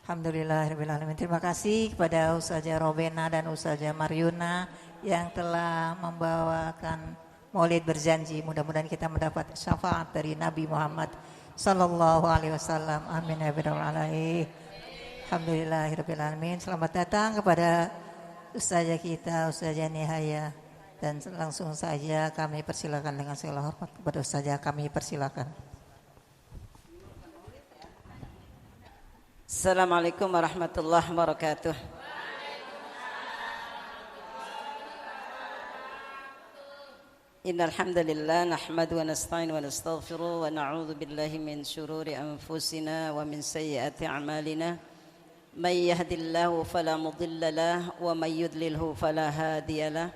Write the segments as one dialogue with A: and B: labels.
A: Alhamdulillahirrahmanirrahim. Terima kasih kepada Ustazah Robena dan Ustazah Maryuna yang telah membawakan Maulid Berjanji. Mudah-mudahan kita mendapat syafaat dari Nabi Muhammad sallallahu alaihi wasallam. Amin ya rabbal alamin. Alhamdulillahirrahmanirrahim. Selamat datang kepada Ustazah kita, Ustazah Nihaya. Dan langsung saja kami persilakan dengan segala hormat kepada Ustazah, kami persilakan.
B: Assalamualaikum warahmatullahi wabarakatuh. Innal hamdalillah nahmadu wa nasta'inu wa nastaghfiru wa na'udzu billahi min shururi anfusina wa min sayyiati a'malina. May yahdihillahu fala mudilla lahu wa may yudlilhu fala hadiya lahu.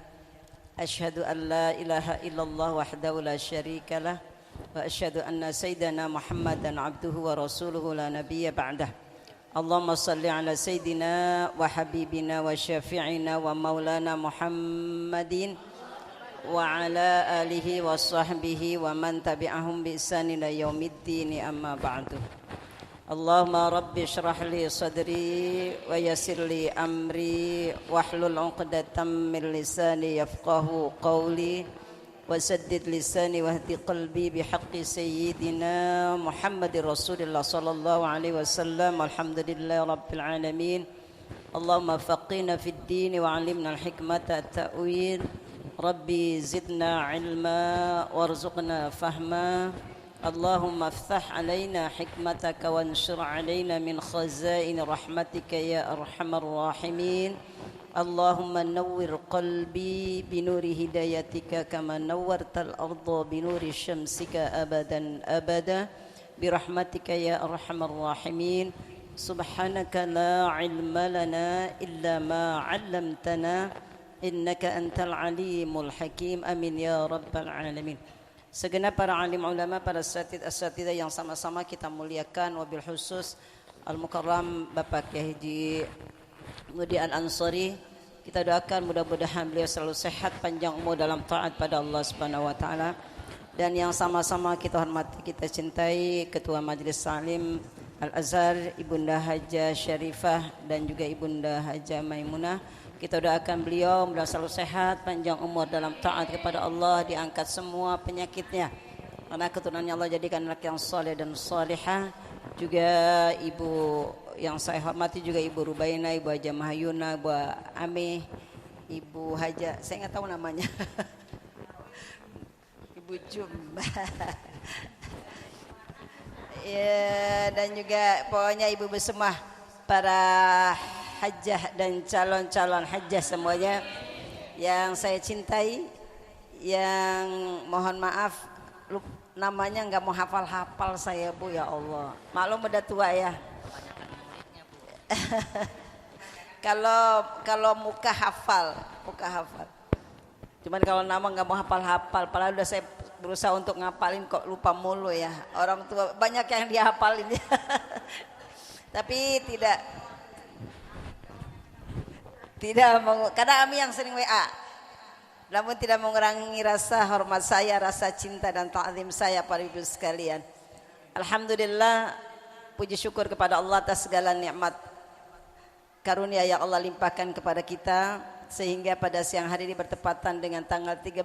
B: Asyhadu an la ilaha illallah wahdahu la syarika lah wa asyhadu anna sayyidana Muhammadan abduhu wa rasuluhu la nabiyya ba'dah. Allahumma salli ala sayyidina wa habibina wa syafi'ina wa maulana Muhammadin wa ala alihi wa sahbihi wa man tabi'ahum bi ihsan ila yaumiddin, amma ba'du. Allahumma rabbi shrah li sadri wa yassir li amri wahlul 'uqdatam min lisani yafqahu qawli wasaddid lisani wahdi qalbi bihaqqi sayyidina Muhammadir Rasulillah sallallahu alaihi wasallam. Alhamdulillahi rabbil alamin. Allahumma faqihna fid din wa 'allimna al-hikmata at-ta'wil. Rabbi zidna 'ilma warzuqna fahma. Allahumma aftah 'alaina hikmataka wanshur 'alaina min khazain rahmatika ya arhamar rahimin. Allahumma nawwir qalbi binuri hidayatika kama nawwartal arda binuri syamsika abadan abada birahmatika ya arhamar rahimin. Subhanaka la ilma lana illa ma 'allamtana innaka antal alimul hakim. Amin ya rabbal alamin. Segenap para alim ulama, para asatidzah yang sama-sama kita muliakan, wabil khusus Al-Mukarram Bapak Kiai Haji Mudi Al-Ansari, kita doakan mudah-mudahan beliau selalu sehat, panjang umur dalam taat pada Allah Subhanahu wa taala. Dan yang sama-sama kita hormati, kita cintai Ketua Majelis Salim Al-Azhar Ibunda Hajah Syarifah dan juga Ibunda Hajah Maimunah. Kita doakan beliau mudah selalu sehat, panjang umur dalam taat kepada Allah, diangkat semua penyakitnya. Karena keturunannya Allah jadikan anak yang soleh dan solehah. Juga ibu yang saya hormati juga Ibu Rubaina, Ibu Hajah Mahayuna, Ibu Amih, Ibu Hajah, saya nggak tahu namanya. Ibu Jum. Ya, dan juga pokoknya ibu-ibu semua, para hajjah dan calon-calon hajjah semuanya yang saya cintai, yang mohon maaf namanya nggak mau hafal-hafal saya Bu, ya Allah, maklum udah tua ya. kalau muka hafal, cuman kalau nama nggak mau hafal-hafal. Padahal udah saya berusaha untuk ngapalin kok lupa mulu ya. Orang tua banyak yang dihafalin ya. Tapi tidak karena kami yang sering WA, namun tidak mengurangi rasa hormat saya, rasa cinta dan ta'zim saya pada ibu sekalian. Alhamdulillah, puji syukur kepada Allah atas segala nikmat karunia yang Allah limpahkan kepada kita, sehingga pada siang hari ini bertepatan dengan tanggal 13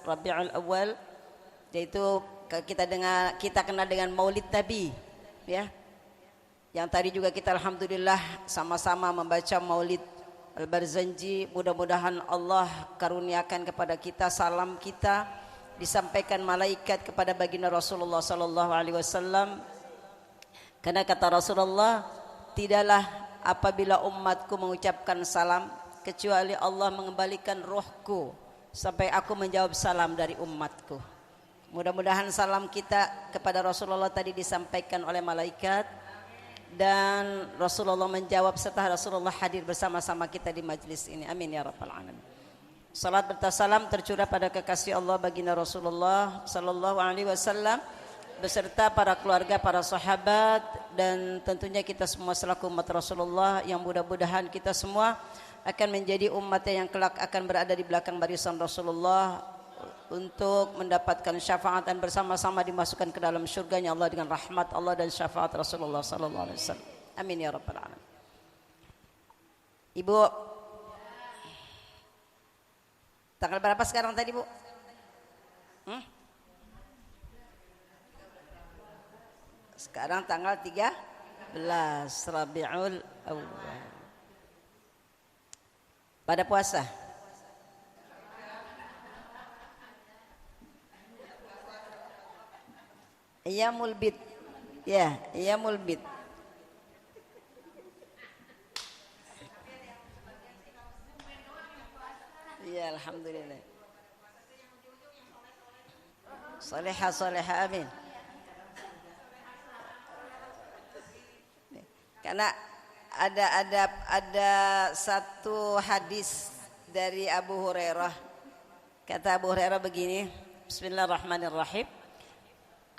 B: Rabiul Awal, yaitu kita kenal dengan Maulid Nabi ya. Yang tadi juga kita alhamdulillah sama-sama membaca Maulid Al-Barzanji. Mudah-mudahan Allah karuniakan kepada kita salam kita disampaikan malaikat kepada baginda Rasulullah sallallahu alaihi wasallam. Karena kata Rasulullah, tidaklah apabila umatku mengucapkan salam kecuali Allah mengembalikan rohku sampai aku menjawab salam dari umatku. Mudah-mudahan salam kita kepada Rasulullah tadi disampaikan oleh malaikat, dan Rasulullah menjawab setelah Rasulullah hadir bersama-sama kita di majlis ini. Amin ya rabbal alamin. Salat bertasalam tercurah pada kekasih Allah baginda Rasulullah sallallahu alaihi wasallam beserta para keluarga, para sahabat, dan tentunya kita semua selaku umat Rasulullah yang mudah-mudahan kita semua akan menjadi umat yang kelak akan berada di belakang barisan Rasulullah untuk mendapatkan syafaat dan bersama-sama dimasukkan ke dalam syurganya Allah dengan rahmat Allah dan syafaat Rasulullah sallallahu alaihi wasallam. Amin ya rabbal alamin. Ibu, tanggal berapa sekarang tadi Bu? Sekarang tanggal 13 Rabiul Awal. Pada puasa? Iyamul bid. Ya, iyamul bid. Ya, alhamdulillah. Salihah, amin. Karena ada satu hadis dari Abu Hurairah. Kata Abu Hurairah begini, Bismillahirrahmanirrahim.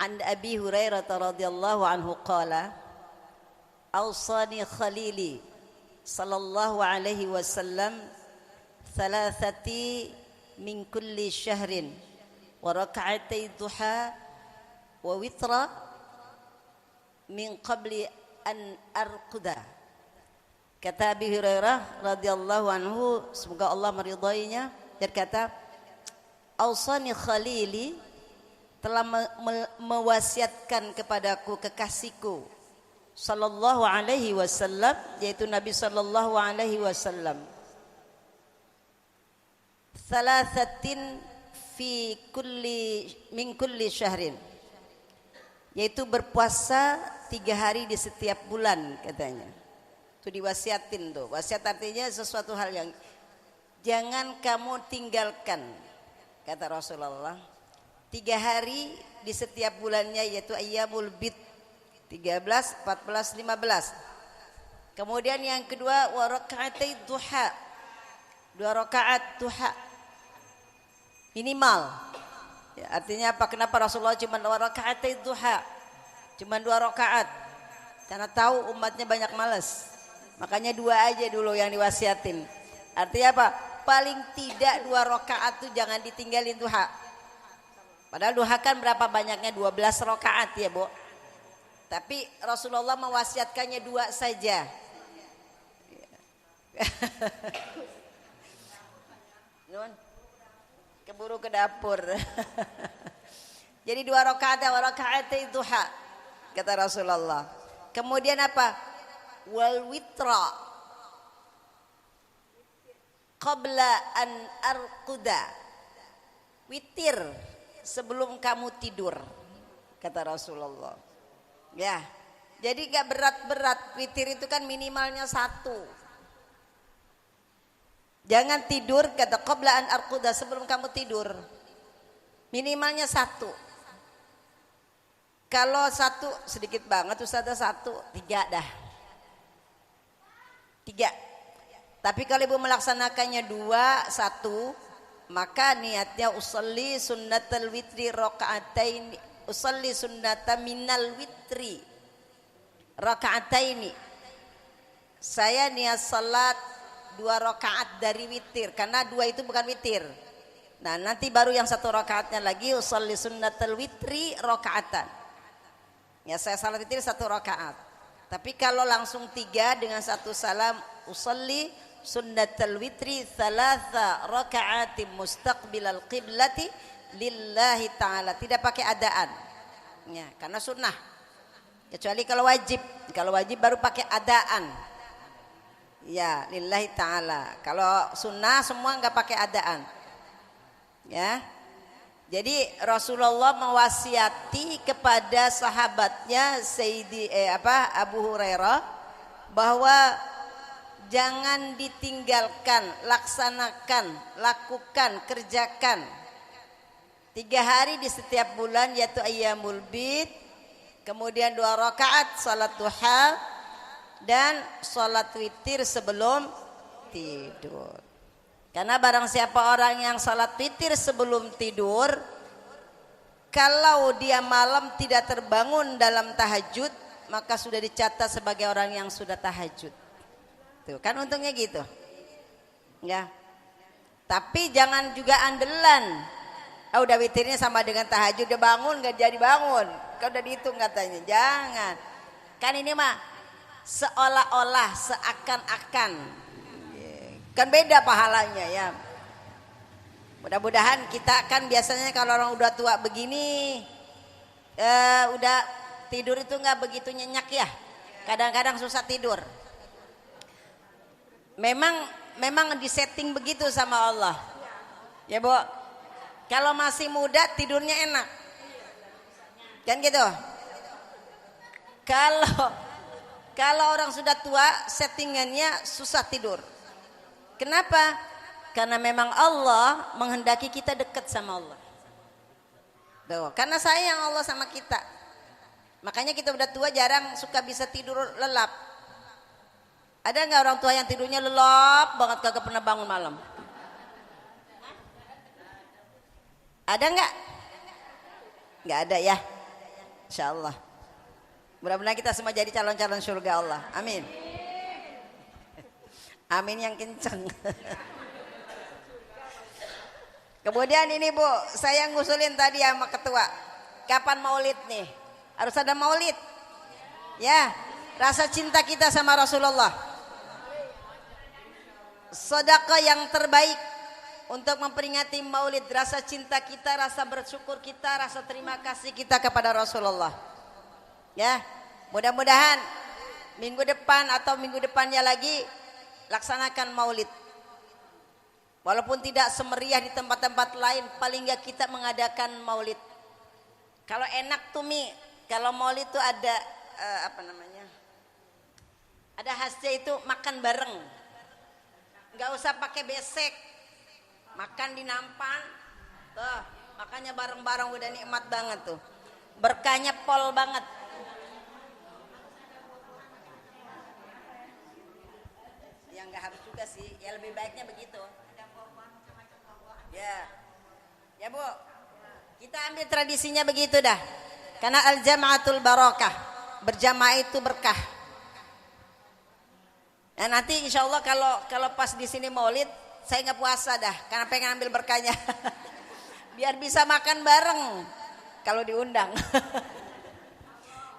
B: An Abi Hurairah radhiyallahu anhu qala, "Awsani khalili sallallahu alaihi wasallam thalathati min kulli syahrin wa rak'atay duha wa witra min qabli an arquda." Kata Abi Hurairah radhiyallahu anhu, semoga Allah meridainya, berkata, "Awsani khalili, telah mewasiatkan kepadaku kekasihku sallallahu alaihi wasallam, yaitu Nabi sallallahu alaihi wasallam, thalathatin fi kulli min kulli syahrin, yaitu berpuasa 3 hari di setiap bulan katanya. Itu diwasiatin tuh. Wasiat artinya sesuatu hal yang jangan kamu tinggalkan, kata Rasulullah. 3 hari di setiap bulannya, yaitu ayyamul bid 13, 14, 15. Kemudian yang kedua wa raka'atai duha, 2 rakaat duha minimal. Ya, artinya apa? Kenapa Rasulullah cuma 2 raka'atai duha? Cuma 2 rakaat. Karena tahu umatnya banyak malas. Makanya 2 aja dulu yang diwasiatin. Artinya apa? Paling tidak 2 rakaat tuh jangan ditinggalin duha. Padahal duha kan berapa banyaknya? 12 rakaat ya Bu. Tapi Rasulullah mewasiatkannya 2 saja. Nun, keburu ke dapur. Jadi 2 rakaat ya, 2 rakaat duha kata Rasulullah. Kemudian apa? Wal witra qabla an arquda, witir sebelum kamu tidur kata Rasulullah. Ya, jadi gak berat-berat. Witir itu kan minimalnya 1. Jangan tidur kata qabla an arquda, sebelum kamu tidur minimalnya 1. Kalau 1 sedikit banget, Ustazah 1, 3 dah. 3. Tapi kalau ibu melaksanakannya 2, 1, maka niatnya usolli sunnatal witri raka'atain, usolli sunnata minal witri raka'ataini. Saya niat salat 2 rakaat dari witir, karena 2 itu bukan witir. Nah, nanti baru yang 1 rakaatnya lagi usolli sunnatal witri raka'atan. Ya, saya salat witir 1 rakaat. Tapi kalau langsung 3 dengan 1 salam, usolli sunnatal witri 3 raka'atin mustaqbilal qiblati lillahi ta'ala. Tidak pakai adaan. Ya, karena sunnah. Kecuali kalau wajib. Kalau wajib baru pakai adaan. Ya, lillahi ta'ala. Kalau sunnah semua enggak pakai adaan. Ya. Jadi Rasulullah mewasiati kepada sahabatnya Abu Hurairah bahwa jangan ditinggalkan, laksanakan, lakukan, kerjakan 3 hari di setiap bulan, yaitu ayyamul bid, kemudian 2 rakaat salat duha dan salat witir sebelum tidur. Karena barang siapa orang yang salat witir sebelum tidur, kalau dia malam tidak terbangun dalam tahajud, maka sudah dicatat sebagai orang yang sudah tahajud. Tuh, kan untungnya gitu. Ya. Tapi jangan juga andelan. Udah witirnya sama dengan tahajud, udah bangun gak jadi bangun. Kan udah dihitung katanya. Jangan. Kan ini mah seolah-olah, seakan-akan. Kan beda pahalanya ya. Mudah-mudahan kita kan biasanya kalau orang udah tua begini udah tidur itu nggak begitu nyenyak ya. Kadang-kadang susah tidur. Memang disetting begitu sama Allah. Ya, Bu. Kalau masih muda tidurnya enak. Kan gitu. Kalau orang sudah tua settingannya susah tidur. Kenapa? Karena memang Allah menghendaki kita dekat sama Allah. Tuh, karena sayang Allah sama kita. Makanya kita udah tua jarang suka bisa tidur lelap. Ada nggak orang tua yang tidurnya lelap banget kagak pernah bangun malam? Ada nggak? Nggak ada ya. Insya Allah. Mudah-mudahan kita semua jadi calon-calon surga Allah. Amin. Amin yang kenceng. Kemudian ini Bu, saya ngusulin tadi sama ketua. Kapan maulid nih? Harus ada maulid. Ya, rasa cinta kita sama Rasulullah. Sedekah yang terbaik untuk memperingati maulid, rasa cinta kita, rasa bersyukur kita, rasa terima kasih kita kepada Rasulullah. Ya, mudah-mudahan minggu depan atau minggu depannya lagi laksanakan maulid. Walaupun tidak semeriah di tempat-tempat lain, paling nggak kita mengadakan maulid. Kalau enak tuh Mi, kalau maulid tuh ada ada khasnya itu makan bareng. Nggak usah pakai besek, makan di nampan. Tuh, makannya bareng-bareng udah nikmat banget tuh. Berkahnya pol banget. Ya nggak harus juga sih, ya lebih baiknya begitu. Ya Bu, kita ambil tradisinya begitu dah. Karena al-jama'atul barakah, berjamaah itu berkah. Nah nanti insya Allah kalau pas di sini maulid, saya nggak puasa dah, karena pengen ambil berkahnya. Biar bisa makan bareng kalau diundang.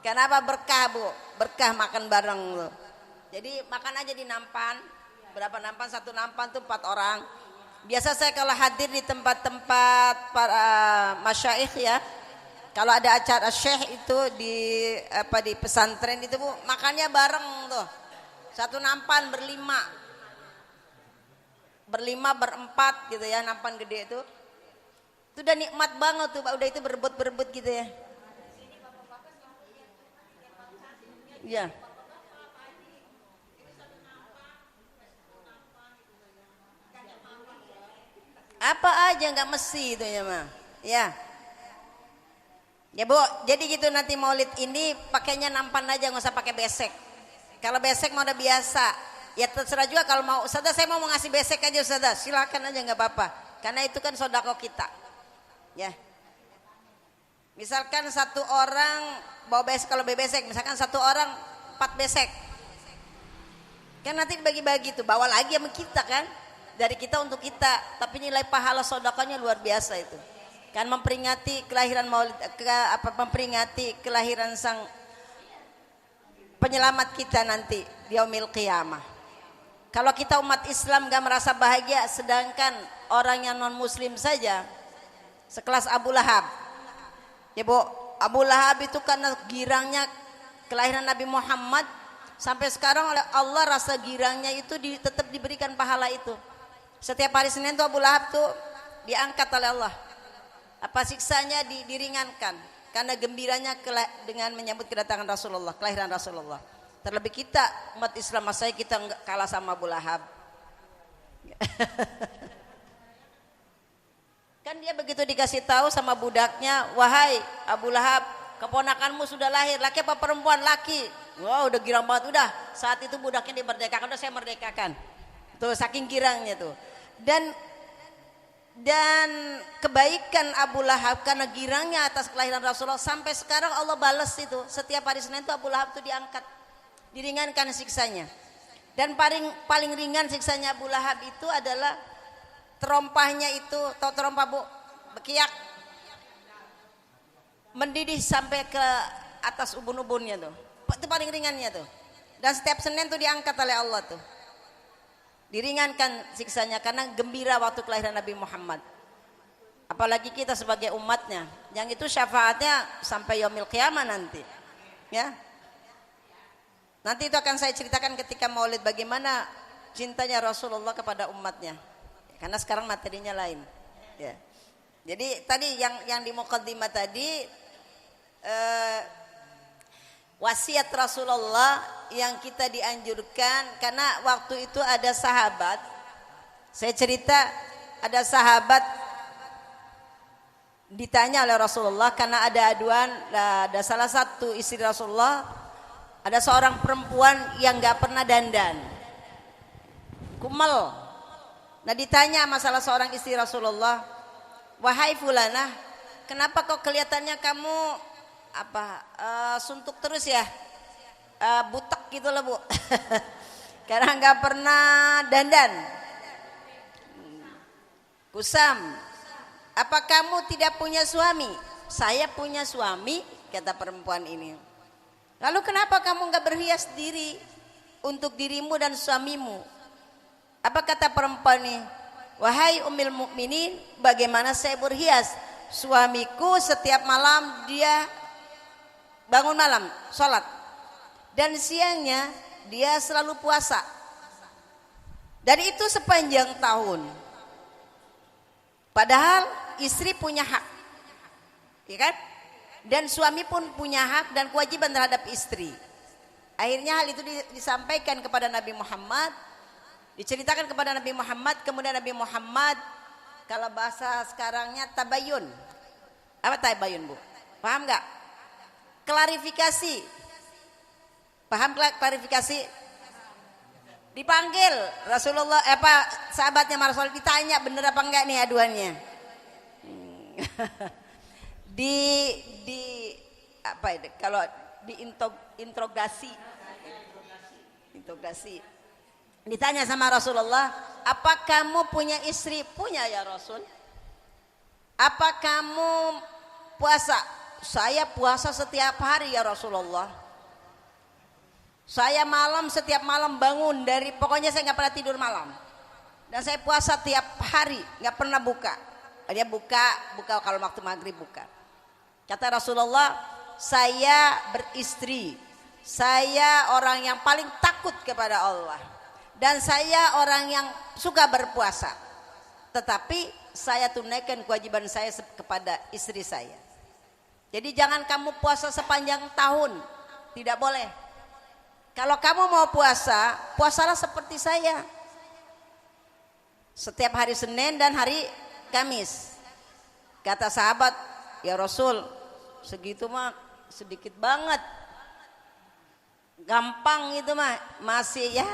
B: Kenapa berkah Bu? Berkah makan bareng loh. Jadi makan aja di nampan. Berapa nampan? Satu nampan tuh 4 orang. Biasa saya kalau hadir di tempat-tempat para masyaikh ya, kalau ada acara syekh itu di pesantren itu Bu, makannya bareng tuh. Satu nampan berlima, berempat gitu ya, nampan gede itu. Itu udah nikmat banget tuh, udah itu berebut gitu ya. Iya. Apa aja nggak mesti itu ya mah. Ya. Ya Bu, jadi gitu nanti maulid ini pakainya nampan aja, nggak usah pakai besek. Kalau besek mau udah biasa. Ya terserah juga kalau mau. Ustazah saya mau ngasih besek aja Ustazah, silakan aja nggak apa-apa. Karena itu kan sodako kita. Ya. Misalkan satu orang bawa besek, kalau besek, misalkan satu orang 4 besek. Kan nanti dibagi-bagi tuh, bawa lagi sama kita kan. Dari kita untuk kita, tapi nilai pahala sodakonya luar biasa itu. Kan memperingati kelahiran maulid, memperingati kelahiran sang penyelamat kita nanti di yaumil qiyamah. Kalau kita umat Islam gak merasa bahagia, sedangkan orang yang non muslim saja sekelas Abu Lahab. Ya Bu, Abu Lahab itu karena girangnya kelahiran Nabi Muhammad, sampai sekarang oleh Allah rasa girangnya itu tetap diberikan pahala itu. Setiap hari Senin tuh Abu Lahab tuh diangkat oleh Allah. Apa siksanya diringankan karena gembiranya dengan menyambut kedatangan Rasulullah, kelahiran Rasulullah. Terlebih kita umat Islam, masa kita enggak kalah sama Abu Lahab. Kan dia begitu dikasih tahu sama budaknya, wahai Abu Lahab, keponakanmu sudah lahir, laki apa perempuan? Laki. Wah, udah girang banget, udah. Saat itu budaknya dimerdekakan, udah saya merdekakan. Tuh saking girangnya tuh. Dan kebaikan Abu Lahab karena girangnya atas kelahiran Rasulullah, sampai sekarang Allah balas itu. Setiap hari Senin itu Abu Lahab itu diangkat, diringankan siksanya. Dan paling ringan siksanya Abu Lahab itu adalah terompahnya itu, tahu terompah Bu? Bekiak. Mendidih sampai ke atas ubun-ubunnya tuh. Itu paling ringannya tuh. Dan setiap Senin tuh diangkat oleh Allah tuh. diringankan siksanya karena gembira waktu kelahiran Nabi Muhammad. Apalagi kita sebagai umatnya, yang itu syafaatnya sampai yaumil qiyamah nanti. Ya. Nanti itu akan saya ceritakan ketika Maulid bagaimana cintanya Rasulullah kepada umatnya. Karena sekarang materinya lain. Ya. Jadi tadi yang di muqaddimah tadi wasiat Rasulullah yang kita dianjurkan karena waktu itu ada sahabat. Saya cerita ada sahabat ditanya oleh Rasulullah karena ada aduan, ada salah satu istri Rasulullah, ada seorang perempuan yang gak pernah dandan, kumel. Nah ditanya masalah seorang istri Rasulullah, wahai fulanah, kenapa kok kelihatannya kamu suntuk terus ya, butek gitu loh bu, karena gak pernah dandan, kusam. Apa kamu tidak punya suami? Saya punya suami, kata perempuan ini. Lalu kenapa kamu gak berhias diri untuk dirimu dan suamimu? Apa kata perempuan ini? Wahai ummul mukminin, bagaimana saya berhias? Suamiku setiap malam dia bangun malam, sholat. Dan siangnya dia selalu puasa. Dan itu sepanjang tahun. Padahal istri punya hak, ya kan? Dan suami pun punya hak dan kewajiban terhadap istri. Akhirnya hal itu disampaikan kepada Nabi Muhammad, diceritakan kepada Nabi Muhammad. Kemudian Nabi Muhammad, kalau bahasa sekarangnya tabayun. Apa tabayun bu? Paham nggak? Klarifikasi. Paham klarifikasi? Dipanggil Rasulullah, sahabatnya Rasul ditanya bener apa enggak nih aduannya. Kalau interogasi. Ditanya sama Rasulullah, apa kamu punya istri? Punya ya Rasul. Apa kamu puasa? Saya puasa setiap hari ya Rasulullah. Saya setiap malam bangun pokoknya saya nggak pernah tidur malam. Dan saya puasa tiap hari, nggak pernah buka. Dia buka kalau waktu maghrib buka. Kata Rasulullah, saya beristri, saya orang yang paling takut kepada Allah, dan saya orang yang suka berpuasa. Tetapi saya tunaikan kewajiban saya kepada istri saya. Jadi jangan kamu puasa sepanjang tahun, tidak boleh. Kalau kamu mau puasa, puasalah seperti saya. Setiap hari Senin dan hari Kamis. Kata sahabat, ya Rasul, segitu mah sedikit banget. Gampang itu mah, masih ya.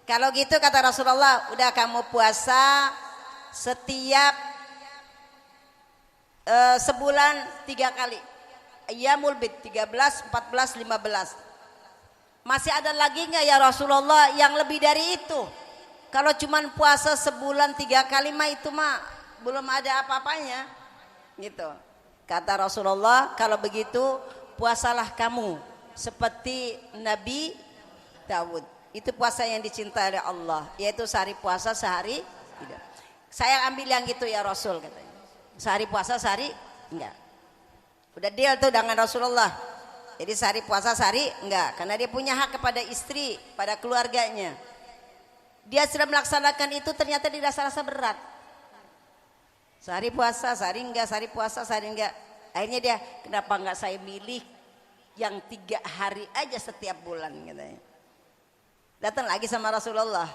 B: Kalau gitu kata Rasulullah, udah kamu puasa setiap sebulan 3 kali. Ayyamul bid 13, 14, 15. Masih ada lagi nggak ya Rasulullah yang lebih dari itu? Kalau cuman puasa sebulan 3 kali mah itu mah belum ada apa-apanya, gitu. Kata Rasulullah, kalau begitu puasalah kamu seperti Nabi Daud. Itu puasa yang dicintai oleh Allah, yaitu sehari puasa sehari tidak. Saya ambil yang gitu ya Rasul katanya. Sehari puasa sehari enggak. Udah deal tuh dengan Rasulullah. Jadi sehari puasa sehari enggak, karena dia punya hak kepada istri, pada keluarganya. Dia sudah melaksanakan itu ternyata dirasa-rasa berat. Sehari puasa, sehari enggak, sehari puasa, sehari enggak. Akhirnya dia, kenapa enggak saya milih yang 3 hari aja setiap bulan katanya. Datang lagi sama Rasulullah.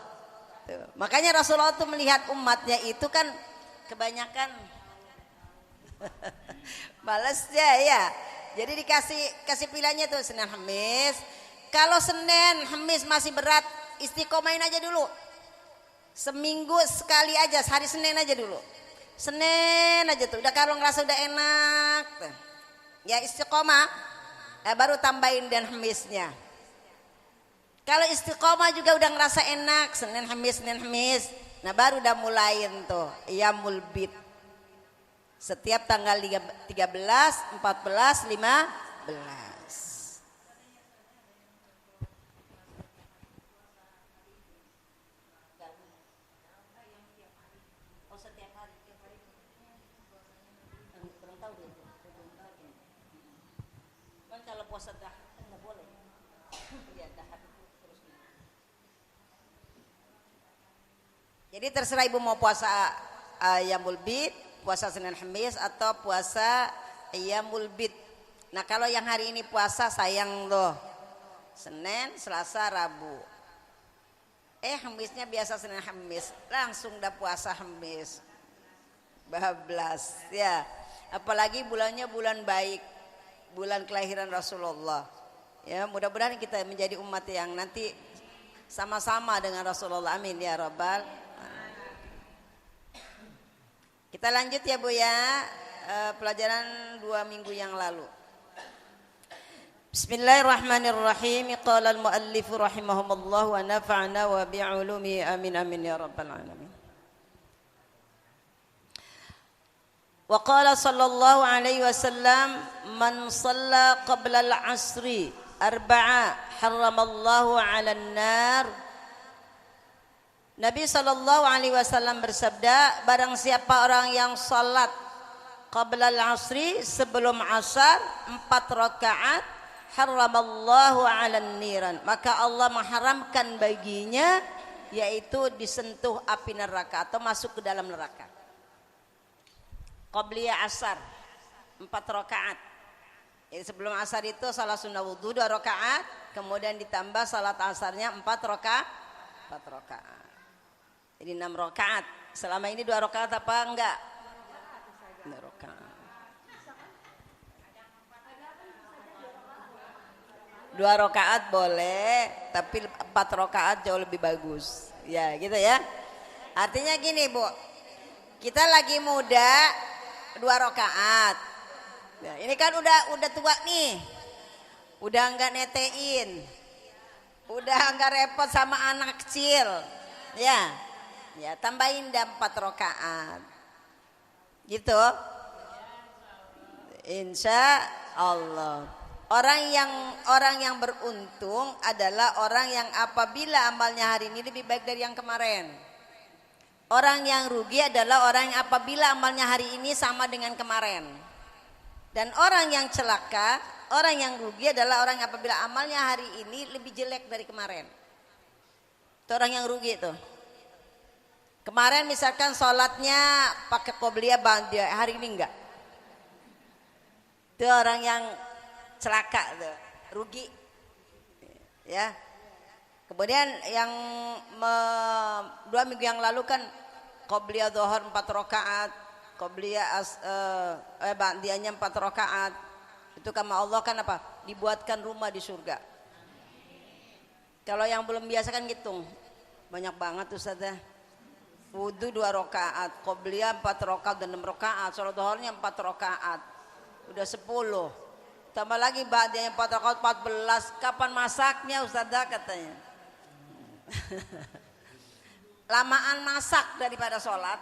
B: Tuh. Makanya Rasulullah tuh melihat umatnya itu kan kebanyakan balasnya ya. Jadi dikasih pilihannya tuh Senin Kamis. Kalau Senin Kamis masih berat, istiqomahin aja dulu. Seminggu sekali aja, hari Senin aja dulu. Senin aja tuh. Udah kalau ngerasa udah enak, tuh. Ya istiqomah, baru tambahin dan Kamisnya. Kalau istiqomah juga udah ngerasa enak, Senin Kamis, nah baru udah mulain tuh Yaumul Bid. Setiap tanggal 13, 14, 15. puasa dahar enggak boleh. Ya, dahar terus. Jadi terserah ibu mau puasa Ayyamul Bid, puasa Senin Kamis atau puasa Ayyamul Bid. Nah kalau yang hari ini puasa sayang loh, Senin, Selasa, Rabu. Kamisnya biasa Senin Kamis, langsung dah puasa Kamis. Bablas ya. Apalagi bulannya bulan baik, bulan kelahiran Rasulullah. Ya, mudah-mudahan kita menjadi umat yang nanti sama-sama dengan Rasulullah. Amin ya rabbal. Kita lanjut ya Bu ya, pelajaran 2 minggu yang lalu. Bismillahirrahmanirrahim. Qala al-muallif rahimahumullah wa nafa'na wa bi'ulumi amin amin ya rabbal alamin. Wa qala sallallahu alaihi wasallam man shalla qabla al-'asri arba'a harramallahu 'alan nar. Nabi sallallahu alaihi wasallam bersabda, barang siapa orang yang salat qabla al-'asri sebelum asar 4 rakaat harramallahu 'alan niran, maka Allah mengharamkan baginya yaitu disentuh api neraka atau masuk ke dalam neraka. Qabliyah asar 4 rakaat. Jadi sebelum asar itu salat sunnah wudu 2 rakaat, kemudian ditambah salat asarnya 4 rakaat. Jadi 6 rakaat. Selama ini 2 rakaat apa enggak? 2 rakaat. 2 rakaat boleh, tapi 4 rakaat jauh lebih bagus. Ya, gitu ya. Artinya gini, Bu. Kita lagi muda 2 rakaat. Ya, ini kan udah tua nih. Udah enggak netein. Udah enggak repot sama anak kecil. Ya. Ya, tambahin dah 4 rakaat. Gitu. Insya Allah. Orang yang beruntung adalah orang yang apabila amalnya hari ini lebih baik dari yang kemarin. Orang yang rugi adalah orang yang apabila amalnya hari ini sama dengan kemarin. Dan orang yang celaka, orang yang rugi adalah orang yang apabila amalnya hari ini lebih jelek dari kemarin. Itu orang yang rugi itu. Kemarin misalkan sholatnya pakai qobliyah ba'diyah, hari ini enggak. Itu orang yang celaka tuh, rugi. Ya. Kemudian yang 2 minggu yang lalu kan qobliyah zuhur 4 rakaat, qobliyah ba'diyahnya 4 rakaat. Itu kama Allah kan apa? Dibuatkan rumah di surga. Kalau yang belum biasa kan hitung. Banyak banget Ustazah. Wudu 2 rakaat, qobliyah 4 rakaat dan 6 rakaat, salat zuhurnya 4 rakaat. Udah 10. Tambah lagi ba'diyahnya 4 rakaat 14. Kapan masaknya Ustazah katanya? Lamaan masak daripada sholat,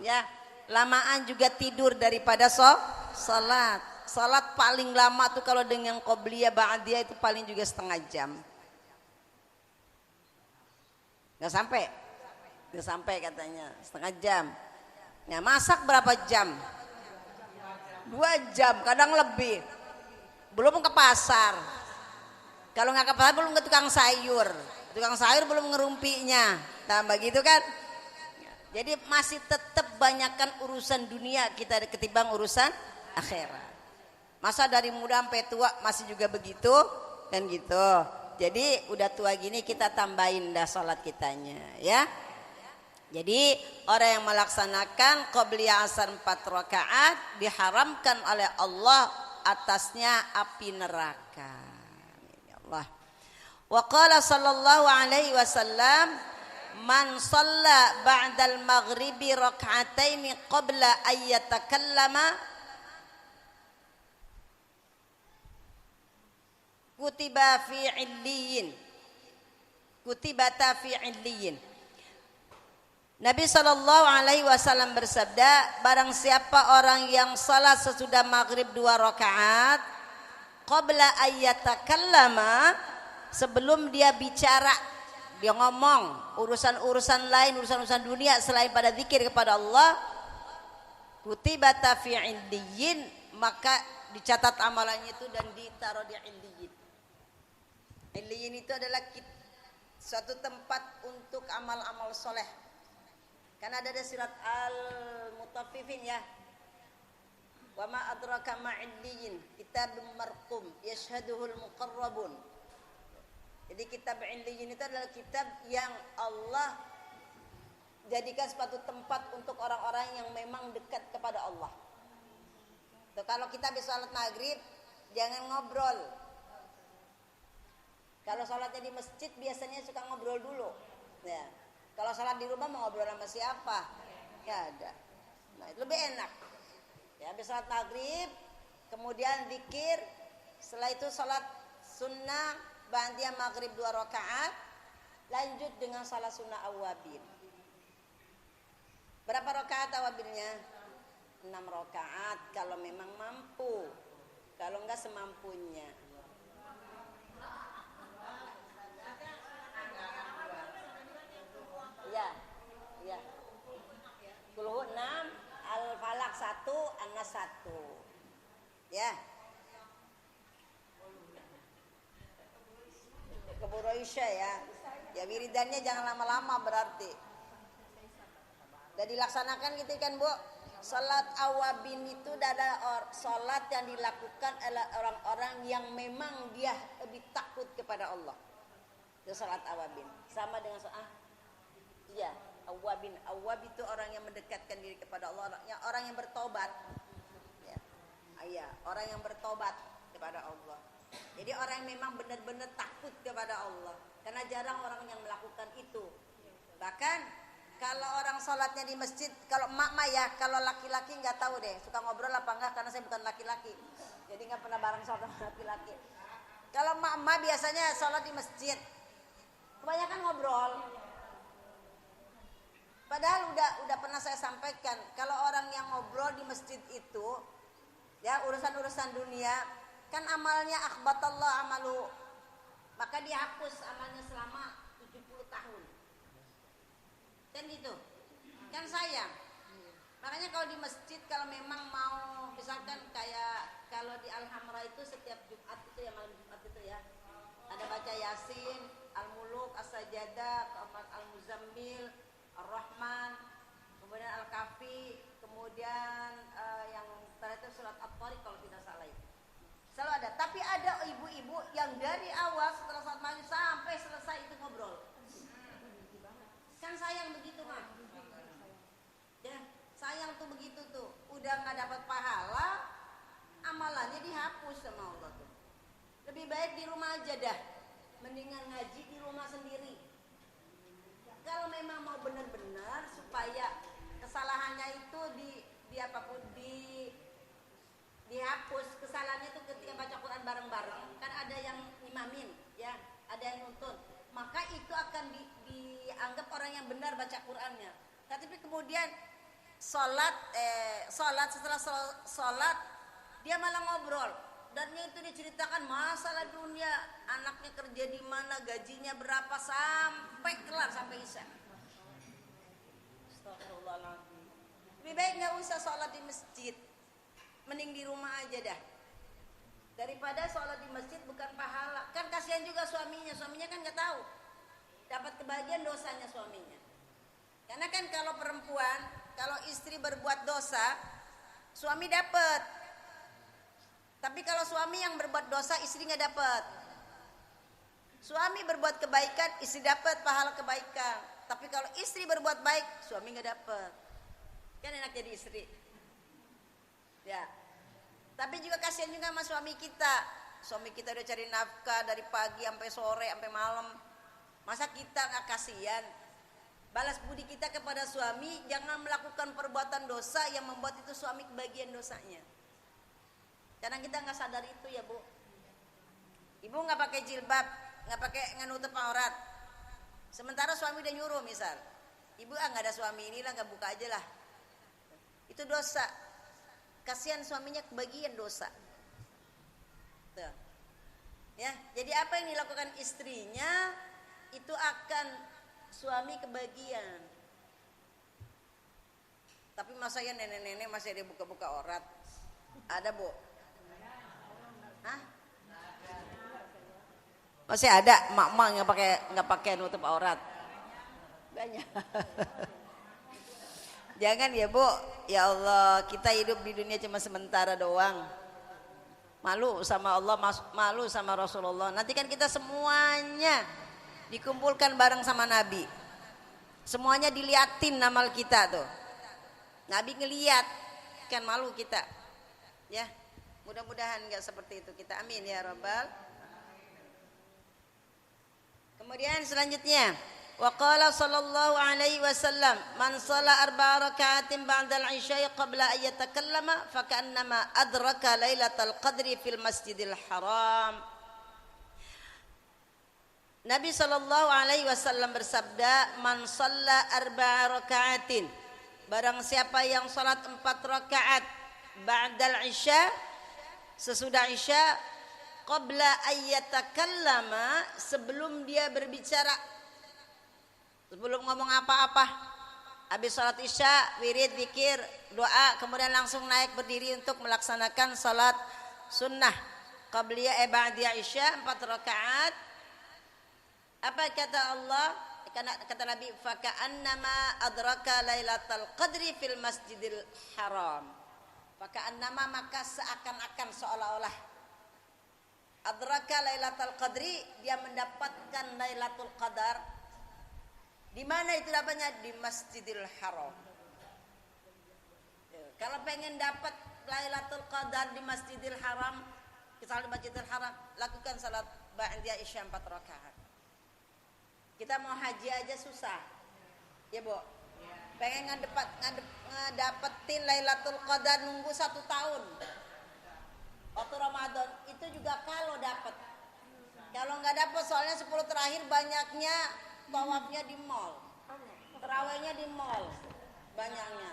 B: ya. Lamaan juga tidur daripada sholat. Sholat paling lama tuh kalau dengan qobliyah ba'diyah itu paling juga setengah jam. Nggak sampai katanya setengah jam. Nah masak berapa jam? 2 jam, kadang lebih. Belum ke pasar. Kalau nggak ke pasar belum ke tukang sayur. Tukang sayur belum ngerumpinya, tambah gitu kan. Jadi masih tetap banyakkan urusan dunia kita ketimbang urusan akhirat. Masa dari muda sampai tua masih juga begitu dan gitu. Jadi udah tua gini kita tambahin dah sholat kitanya ya. Jadi orang yang melaksanakan qobliyah asar 4 rakaat diharamkan oleh Allah atasnya api neraka. Ya Allah. Wa qala sallallahu alaihi wasallam man shalla ba'dal maghribi rak'ataini qabla an yatakallama kutibata fi illiyin. Nabi sallallahu alaihi wasallam bersabda, barang siapa orang yang salat sesudah maghrib 2 rakaat qabla an yatakallama, sebelum dia bicara, dia ngomong urusan-urusan lain, urusan-urusan dunia selain pada zikir kepada Allah, kutibata fi illiyin, maka dicatat amalannya itu dan ditaruh di illiyin. Illiyin itu adalah suatu tempat untuk amal-amal soleh. Karena ada surat Al-Mutaffifin ya. Wa ma adraka ma illiyin, kitabun marqum yashhaduhul muqarrabun. Jadi kitab illiyin itu adalah kitab yang Allah jadikan suatu tempat untuk orang-orang yang memang dekat kepada Allah. Tuh, kalau kita habis sholat maghrib jangan ngobrol. Kalau sholatnya di masjid biasanya suka ngobrol dulu. Ya. Kalau sholat di rumah mau ngobrol sama siapa? Ya ada. Nah itu lebih enak. Ya, habis sholat maghrib, kemudian zikir, setelah itu sholat sunnah, ba'diyah maghrib 2 rakaat, lanjut dengan sholat sunnah awabin. Berapa rakaat awabilnya? 6 rakaat kalau memang mampu, kalau enggak semampunya. Ya, ya. Kulhu 6, Al-Falaq 1, An-Nas 1. Ya. Keburu Isya ya. Ya wiridannya jangan lama-lama berarti. Dan dilaksanakan gitu kan, Bu. Salat awabin itu adalah salat yang dilakukan oleh orang-orang yang memang dia lebih takut kepada Allah. Itu salat awabin. Sama dengan iya, awabin. Awab itu orang yang mendekatkan diri kepada Allah, orang yang bertobat. Ya. Iya, orang yang bertobat kepada Allah. Jadi orang yang memang benar-benar takut kepada Allah. Karena jarang orang yang melakukan itu. Bahkan kalau orang sholatnya di masjid, kalau emak-emak ya, kalau laki-laki nggak tahu deh, suka ngobrol apa enggak karena saya bukan laki-laki. Jadi nggak pernah bareng sholat sama laki-laki. Kalau emak-emak biasanya sholat di masjid, kebanyakan ngobrol. Padahal udah pernah saya sampaikan, kalau orang yang ngobrol di masjid itu, ya urusan-urusan dunia, kan amalnya akhbatallah amalu, maka dihapus amalnya selama 70 tahun. Kan gitu, kan sayang. Makanya kalau di masjid kalau memang mau, misalkan kayak kalau di Al-Hamra itu setiap Jumat itu ya, malam Jumat itu ya, ada baca Yasin, Al-Muluk, As-Sajadah, Al-Muzammil, Ar-Rahman, kemudian Al-Kahfi, kemudian yang terakhir surat At-Tariq kalau tidak salah itu. Selalu ada, tapi ada ibu-ibu yang dari awal setelah salat maghrib sampai selesai itu ngobrol. Kan sayang begitu mah. Ya, sayang tuh begitu tuh. Udah nggak dapat pahala, amalannya dihapus sama Allah tuh. Lebih baik di rumah aja dah. Mendingan ngaji di rumah sendiri. Kalau memang mau benar-benar supaya kesalahannya itu dihapus, kesalahannya itu ketika baca Quran bareng-bareng, kan ada yang imamin, ya, ada yang nuntun. Maka itu akan dianggap orang yang benar baca Qurannya. Tapi kemudian sholat setelah sholat dia malah ngobrol. Dan itu diceritakan masalah dunia, anaknya kerja di mana, gajinya berapa, sampai kelar sampai isya. Astagfirullahaladzim. Lebih baik nggak usah sholat di masjid, mending di rumah aja dah. Daripada sholat di masjid bukan pahala. Kan kasihan juga suaminya kan nggak tahu. Dapat kebahagiaan dosanya suaminya. Karena kan kalau perempuan, kalau istri berbuat dosa, suami dapat. Tapi kalau suami yang berbuat dosa, istri nggak dapat. Suami berbuat kebaikan, istri dapat pahala kebaikan. Tapi kalau istri berbuat baik, suami nggak dapat. Kan enak jadi istri. Ya. Tapi juga kasihan juga sama suami kita. Suami kita udah cari nafkah dari pagi sampai sore sampai malam. Masa kita nggak kasihan? Balas budi kita kepada suami, jangan melakukan perbuatan dosa yang membuat itu suami kebagian dosanya. Karena kita nggak sadar itu ya, Bu. Ibu nggak pakai jilbab, nggak nutup aurat. Sementara suami udah nyuruh misal, ibu nggak ada suami inilah nggak buka aja lah. Itu dosa. Kasihan suaminya kebagian dosa. Tuh. Ya, jadi apa yang dilakukan istrinya itu akan suami kebagian. Tapi masa ya nenek-nenek masih ada buka-buka aurat? Ada, Bu? Hah? Masih ada mak-mak nggak pakai nutup aurat. Banyak. Jangan ya Bu, ya Allah, kita hidup di dunia cuma sementara doang. Malu sama Allah, malu sama Rasulullah. Nanti kan kita semuanya dikumpulkan bareng sama Nabi. Semuanya diliatin amal kita tuh. Nabi ngeliat, kan malu kita. Ya, mudah-mudahan nggak seperti itu kita. Amin ya Rabbal. Kemudian selanjutnya, wa qala sallallahu alaihi wasallam, man shalla arba'a raka'atin ba'dal isya'i qabla an yatakallama fa ka'annama adraka lailatal qadri fil masjidil haram. Nabi sallallahu alaihi wasallam bersabda, man shalla arba'a raka'atin, barang siapa yang salat 4 rakaat ba'dal isya, sesudah isya, qabla ayyatakallama, sebelum dia berbicara, sebelum ngomong apa-apa. Habis salat isya, wirid, zikir, doa, kemudian langsung naik berdiri untuk melaksanakan salat sunnah qabliyah ba'diyah isya 4 rakaat. Apa kata Allah? Kata Nabi, faka'annama adraka lailatal qadri fil masjidil haram. Faka'annama, maka seakan-akan, seolah-olah, adraka lailatul qadri, dia mendapatkan lailatul qadar. Di mana itu dapatnya? Di Masjidil Haram. Kalau pengen dapat lailatul qadar di Masjidil Haram, kita di Masjidil Haram, lakukan salat ba'diyah isya 4 rakaat. Kita mau haji aja susah. Ya, Bu. Pengen ngedapetin lailatul qadar nunggu 1 tahun. Waktu Ramadan itu juga kalau dapat. Kalau nggak dapat, soalnya 10 terakhir banyaknya tawafnya di mall, terawihnya di mall, banyaknya.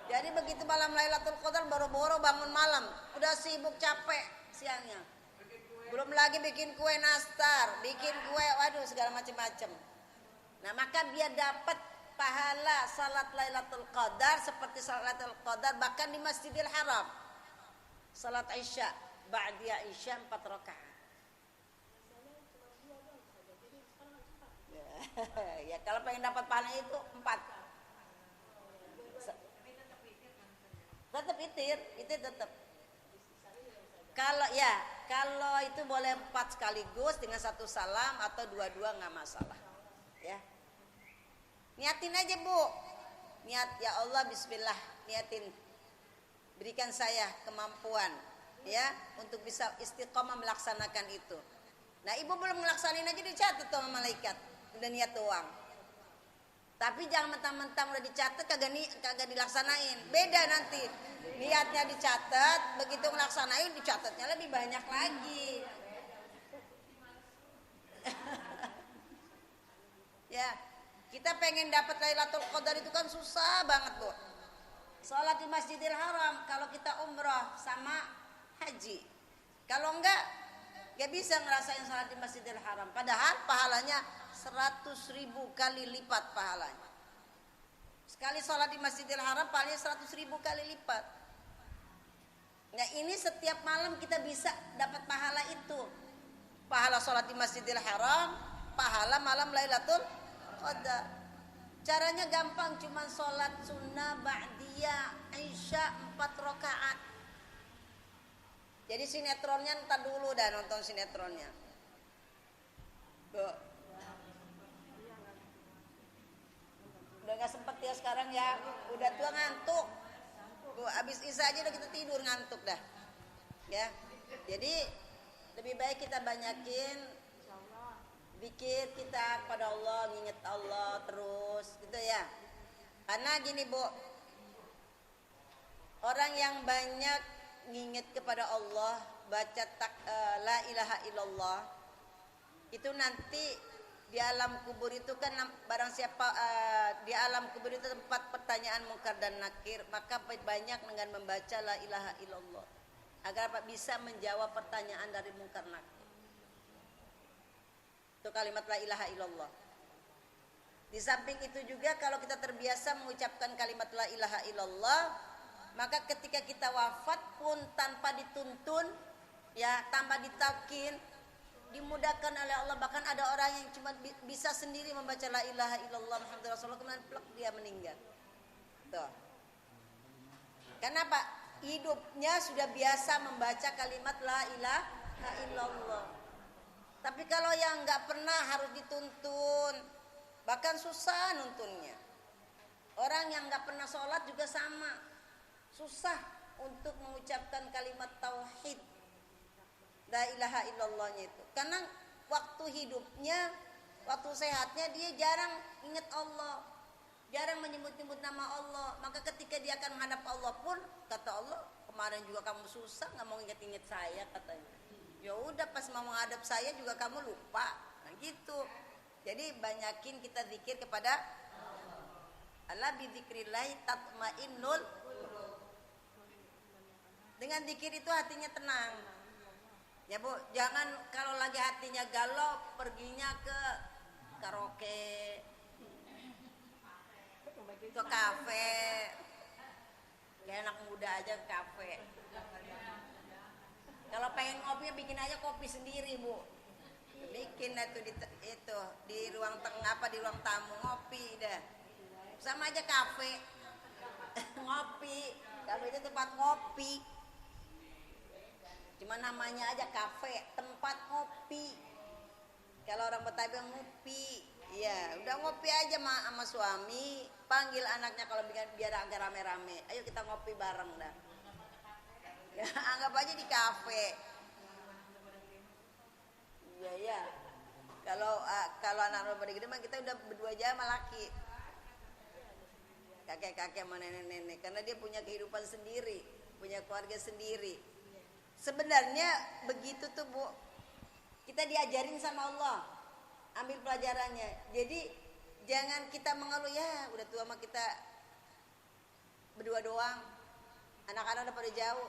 B: Jadi begitu malam Lailatul Qadar boro-boro bangun malam, udah sibuk capek siangnya. Belum lagi bikin kue nastar, bikin kue, waduh segala macam-macam. Nah maka dia dapat pahala salat Lailatul Qadar seperti salat Lailatul Qadar bahkan di Masjidil Haram. Salat Isya, ba'diyah Isya 4 rakaat. Ya kalau pengen dapat pahala itu 4. Tetap itir tetap. Kalau itu boleh 4 sekaligus dengan 1 salam atau 2 nggak masalah. Ya. Niatin aja Bu. Niat, ya Allah bismillah, niatin. Berikan saya kemampuan ya untuk bisa istiqomah melaksanakan itu. Nah ibu belum melaksanain aja dicatat sama malaikat, udah niat doang. Tapi jangan mentang-mentang udah dicatat kagak dilaksanain. Beda nanti niatnya dicatat, begitu melaksanain dicatatnya lebih banyak lagi. Ya kita pengen dapat Lailatul Qadar itu kan susah banget Bu. Sholat di Masjidil Haram kalau kita umrah sama haji. Kalau enggak bisa ngerasain sholat di Masjidil Haram. Padahal pahalanya 100.000 kali lipat pahalanya. Sekali sholat di Masjidil Haram pahalanya 100.000 kali lipat. Nah ini setiap malam kita bisa dapat pahala itu. Pahala sholat di Masjidil Haram, pahala malam Lailatul Qadar. Caranya gampang, cuma sholat sunnah ba'diyah Isya 4 rakaat. Jadi sinetronnya ntar dulu dah, nonton sinetronnya Bu. Udah gak sempet ya sekarang ya, udah tua ngantuk Bu, abis Isya aja udah kita tidur ngantuk dah ya. Jadi lebih baik kita banyakin pikir kita pada Allah, nginget Allah terus gitu ya. Karena gini Bu, orang yang banyak nginget kepada Allah, baca la ilaha illallah, itu nanti di alam kubur itu kan barang siapa di alam kubur itu tempat pertanyaan mungkar dan nakir, maka banyak dengan membaca la ilaha illallah agar bisa menjawab pertanyaan dari mungkar nakir. Itu kalimat la ilaha illallah. Di samping itu juga kalau kita terbiasa mengucapkan kalimat la ilaha illallah, maka ketika kita wafat pun tanpa dituntun Ya, tanpa ditalkin, dimudahkan oleh Allah. Bahkan ada orang yang cuma bisa sendiri membaca la ilaha illallah Muhammadur Rasulullah, kemudian plek dia meninggal. Tuh. Kenapa? Hidupnya sudah biasa membaca kalimat la ilaha illallah. Tapi kalau yang nggak pernah harus dituntun, bahkan susah nuntunnya. Orang yang nggak pernah sholat juga sama, susah untuk mengucapkan kalimat tauhid la ilaha illallahnya itu. Karena waktu hidupnya, waktu sehatnya dia jarang ingat Allah, jarang menyebut-nyebut nama Allah. Maka ketika dia akan menghadap Allah pun, kata Allah, kemarin juga kamu susah nggak mau ingat-ingat saya, katanya. Ya udah, pas mau menghadap saya juga kamu lupa. Nah gitu. Jadi banyakin kita zikir kepada Allah, bi dzikrillah tatmainnul. Dengan zikir itu hatinya tenang. Ya Bu, jangan kalau lagi hatinya galau perginya ke karaoke, ke kafe. Kayak anak muda aja ke kafe. Kalau pengen ngopi bikin aja kopi sendiri Bu. Bikin itu di ruang tengah di ruang tamu ngopi dah. Sama aja kafe. Ngopi. Kafe itu tempat ngopi. Cuma namanya aja kafe, tempat ngopi. Kalau orang Betawi bilang ngopi, iya, udah ngopi aja sama suami, panggil anaknya kalau biar agak rame-rame. Ayo kita ngopi bareng dah. Ya, anggap aja di kafe. Iya ya. Kalau anak pada gede mah kita udah berdua aja sama laki. Kakek-kakek sama nenek-nenek, karena dia punya kehidupan sendiri, punya keluarga sendiri. Sebenarnya begitu tuh Bu, kita diajarin sama Allah, ambil pelajarannya. Jadi jangan kita mengeluh, ya udah tua mah kita berdua doang, anak-anak udah pada jauh.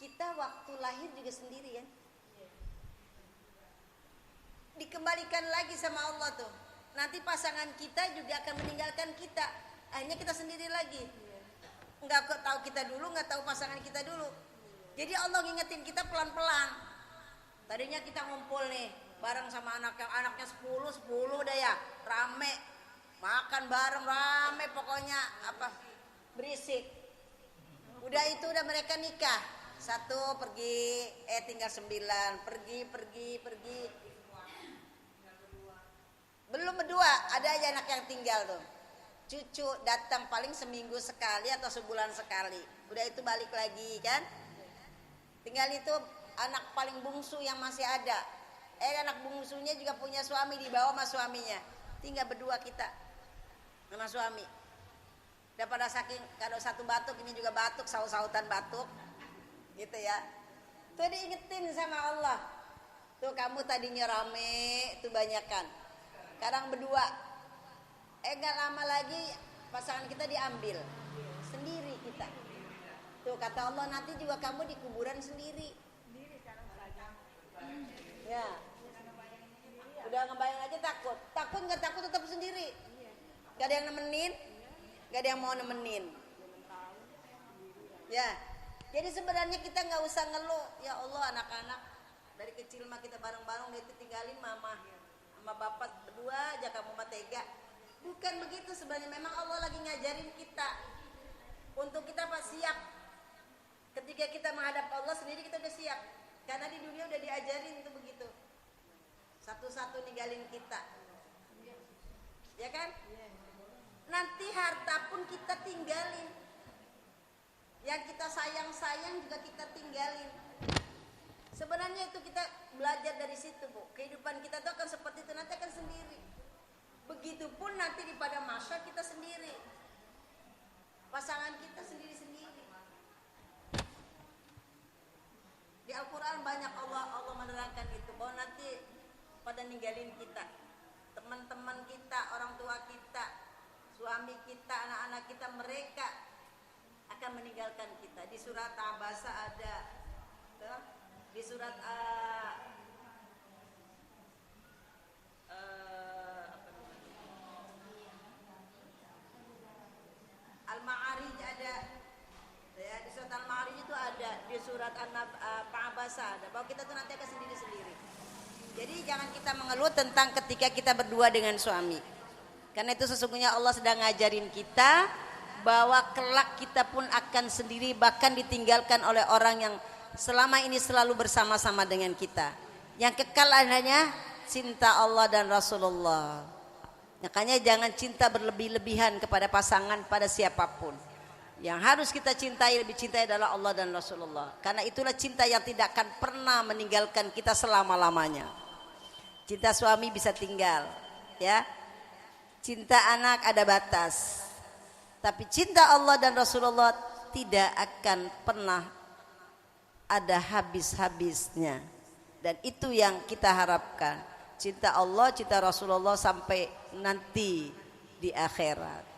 B: Kita waktu lahir juga sendiri kan, dikembalikan lagi sama Allah tuh. Nanti pasangan kita juga akan meninggalkan kita, akhirnya kita sendiri lagi. Nggak tahu kita dulu, nggak tahu pasangan kita dulu. Jadi Allah ngingetin kita pelan-pelan. Tadinya kita ngumpul nih bareng sama anaknya 10 dah ya, rame, makan bareng rame, pokoknya apa berisik. Udah itu udah mereka nikah, satu pergi, tinggal 9, pergi. Belum berdua, ada aja anak yang tinggal tuh. Cucu datang paling seminggu sekali atau sebulan sekali. Udah itu balik lagi kan. Tinggal itu anak paling bungsu yang masih ada. Anak bungsunya juga punya suami, di bawah sama suaminya. Tinggal berdua kita sama suami. Udah pada saking kalau satu batuk ini juga batuk, saut-sautan batuk. Gitu ya. Tuh diingetin sama Allah. Tuh kamu tadinya rame, tuh banyakan. Sekarang berdua. Gak lama lagi pasangan kita diambil. Sendiri kita. Tuh kata Allah, nanti juga kamu di kuburan sendiri. Ya. Udah ngebayang aja takut. Takut nggak takut tetap sendiri. Gak ada yang nemenin, gak ada yang mau nemenin. Ya. Jadi sebenarnya kita nggak usah ngeluh. Ya Allah, anak-anak dari kecil mah kita bareng-bareng dia tinggalin mama sama bapak berdua aja, kamu mah tega. Bukan begitu sebenarnya. Memang Allah lagi ngajarin kita untuk kita pas siap. Ketika kita menghadap Allah sendiri kita udah siap. Karena di dunia udah diajarin itu begitu. Satu-satu ninggalin kita. Ya kan? Nanti harta pun kita tinggalin. Yang kita sayang-sayang juga kita tinggalin. Sebenarnya itu kita belajar dari situ Bu. Kehidupan kita tuh akan seperti itu, nanti akan sendiri. Begitupun nanti di pada masa kita sendiri. Pasangan kita sendiri-sendiri. Di Al-Quran banyak Allah menerangkan itu, bahwa nanti pada ninggalin kita, teman-teman kita, orang tua kita, suami kita, anak-anak kita, mereka akan meninggalkan kita. Di surat Abasa ada, di surat Al-Ma'arij ada, ya, di surat Al-Ma'arij itu ada. di surat Al-Abasa, bahwa kita tuh nanti akan sendiri-sendiri. Jadi jangan kita mengeluh tentang ketika kita berdua dengan suami. Karena itu sesungguhnya Allah sedang ngajarin kita bahwa kelak kita pun akan sendiri, bahkan ditinggalkan oleh orang yang selama ini selalu bersama-sama dengan kita. Yang kekal adanya cinta Allah dan Rasulullah. Makanya jangan cinta berlebih-lebihan kepada pasangan, pada siapapun. Yang harus kita cintai, lebih cintai adalah Allah dan Rasulullah. Karena itulah cinta yang tidak akan pernah meninggalkan kita selama-lamanya. Cinta suami bisa tinggal, ya. Cinta anak ada batas. Tapi cinta Allah dan Rasulullah tidak akan pernah ada habis-habisnya. Dan itu yang kita harapkan. Cinta Allah, cinta Rasulullah sampai nanti di akhirat.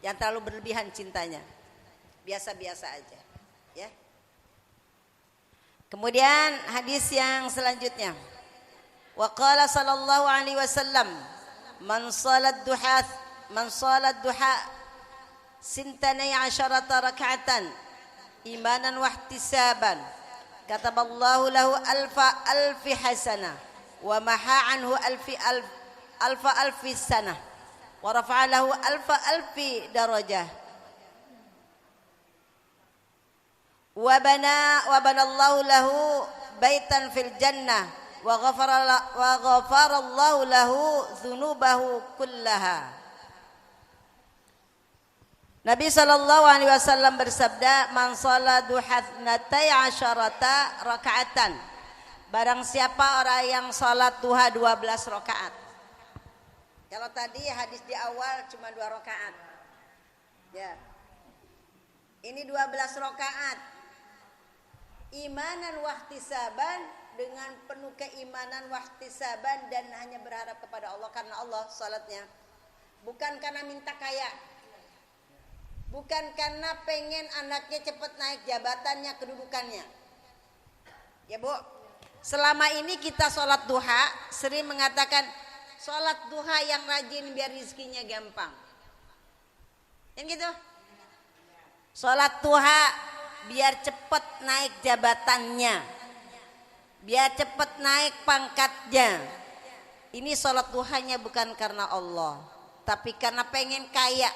B: Yang terlalu berlebihan cintanya, biasa-biasa aja, ya. Kemudian hadis yang selanjutnya, wa qala sallallahu alaihi wasallam, man salat duha sintanai asyarata raka'atan imanan wa ihtisaban kataballahu lahu alfi hasanah wa maha anhu alfi sanah wa rafa'a lahu alfi darajah wa banallahu lahu baitan fil jannah wa ghafarallahu lahu dzunubahu kullaha. Nabi SAW bersabda, man shalla duhatnatai asyarata rakaatan. Barang siapa orang yang salat duha 12 rakaat. Kalau tadi hadis di awal cuma 2 rakaat. Ya. Ini 12 rakaat. Imanan wahtisaban, dengan penuh keimanan wahtisaban, dan hanya berharap kepada Allah, karena Allah salatnya. Bukan karena minta kaya. Bukan karena pengen anaknya cepat naik jabatannya, kedudukannya. Ya Bu, selama ini kita sholat duha sering mengatakan sholat duha yang rajin biar rizkinya gampang. Yang gitu. Sholat duha biar cepat naik jabatannya, biar cepat naik pangkatnya. Ini sholat duhanya bukan karena Allah, tapi karena pengen kaya.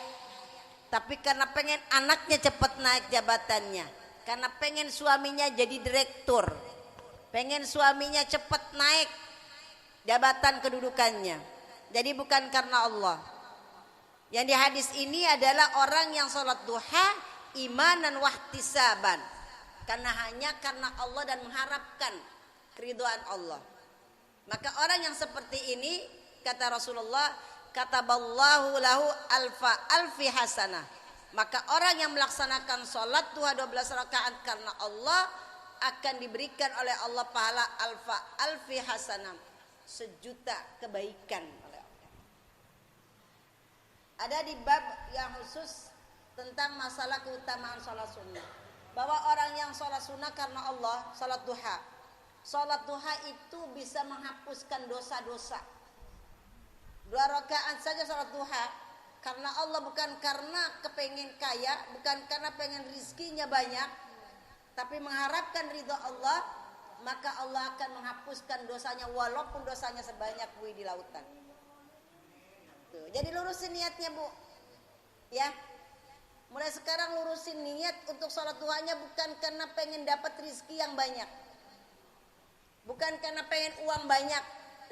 B: Tapi karena pengen anaknya cepat naik jabatannya, karena pengen suaminya jadi direktur, pengen suaminya cepat naik jabatan kedudukannya. Jadi bukan karena Allah. Yang di hadis ini adalah orang yang sholat duha imanan wahtisaban, hanya karena Allah dan mengharapkan keridhaan Allah. Maka orang yang seperti ini, kata Rasulullah, kataballahu lahu alfi hasanah. Maka orang yang melaksanakan sholat duha 12 rakaat karena Allah akan diberikan oleh Allah pahala alfi hasanah, 1.000.000 kebaikan oleh Allah. Ada di bab yang khusus tentang masalah keutamaan sholat sunnah, bahwa orang yang sholat sunnah karena Allah, sholat duha itu bisa menghapuskan dosa-dosa. 2 rakaat saja sholat duha karena Allah, bukan karena kepengen kaya, bukan karena pengen rizkinya banyak, tapi mengharapkan ridha Allah, maka Allah akan menghapuskan dosanya walaupun dosanya sebanyak buih di lautan. Tuh, jadi lurusin niatnya Bu, ya. Mulai sekarang lurusin niat untuk sholat duhanya bukan karena pengen dapat rizki yang banyak, bukan karena pengen uang banyak.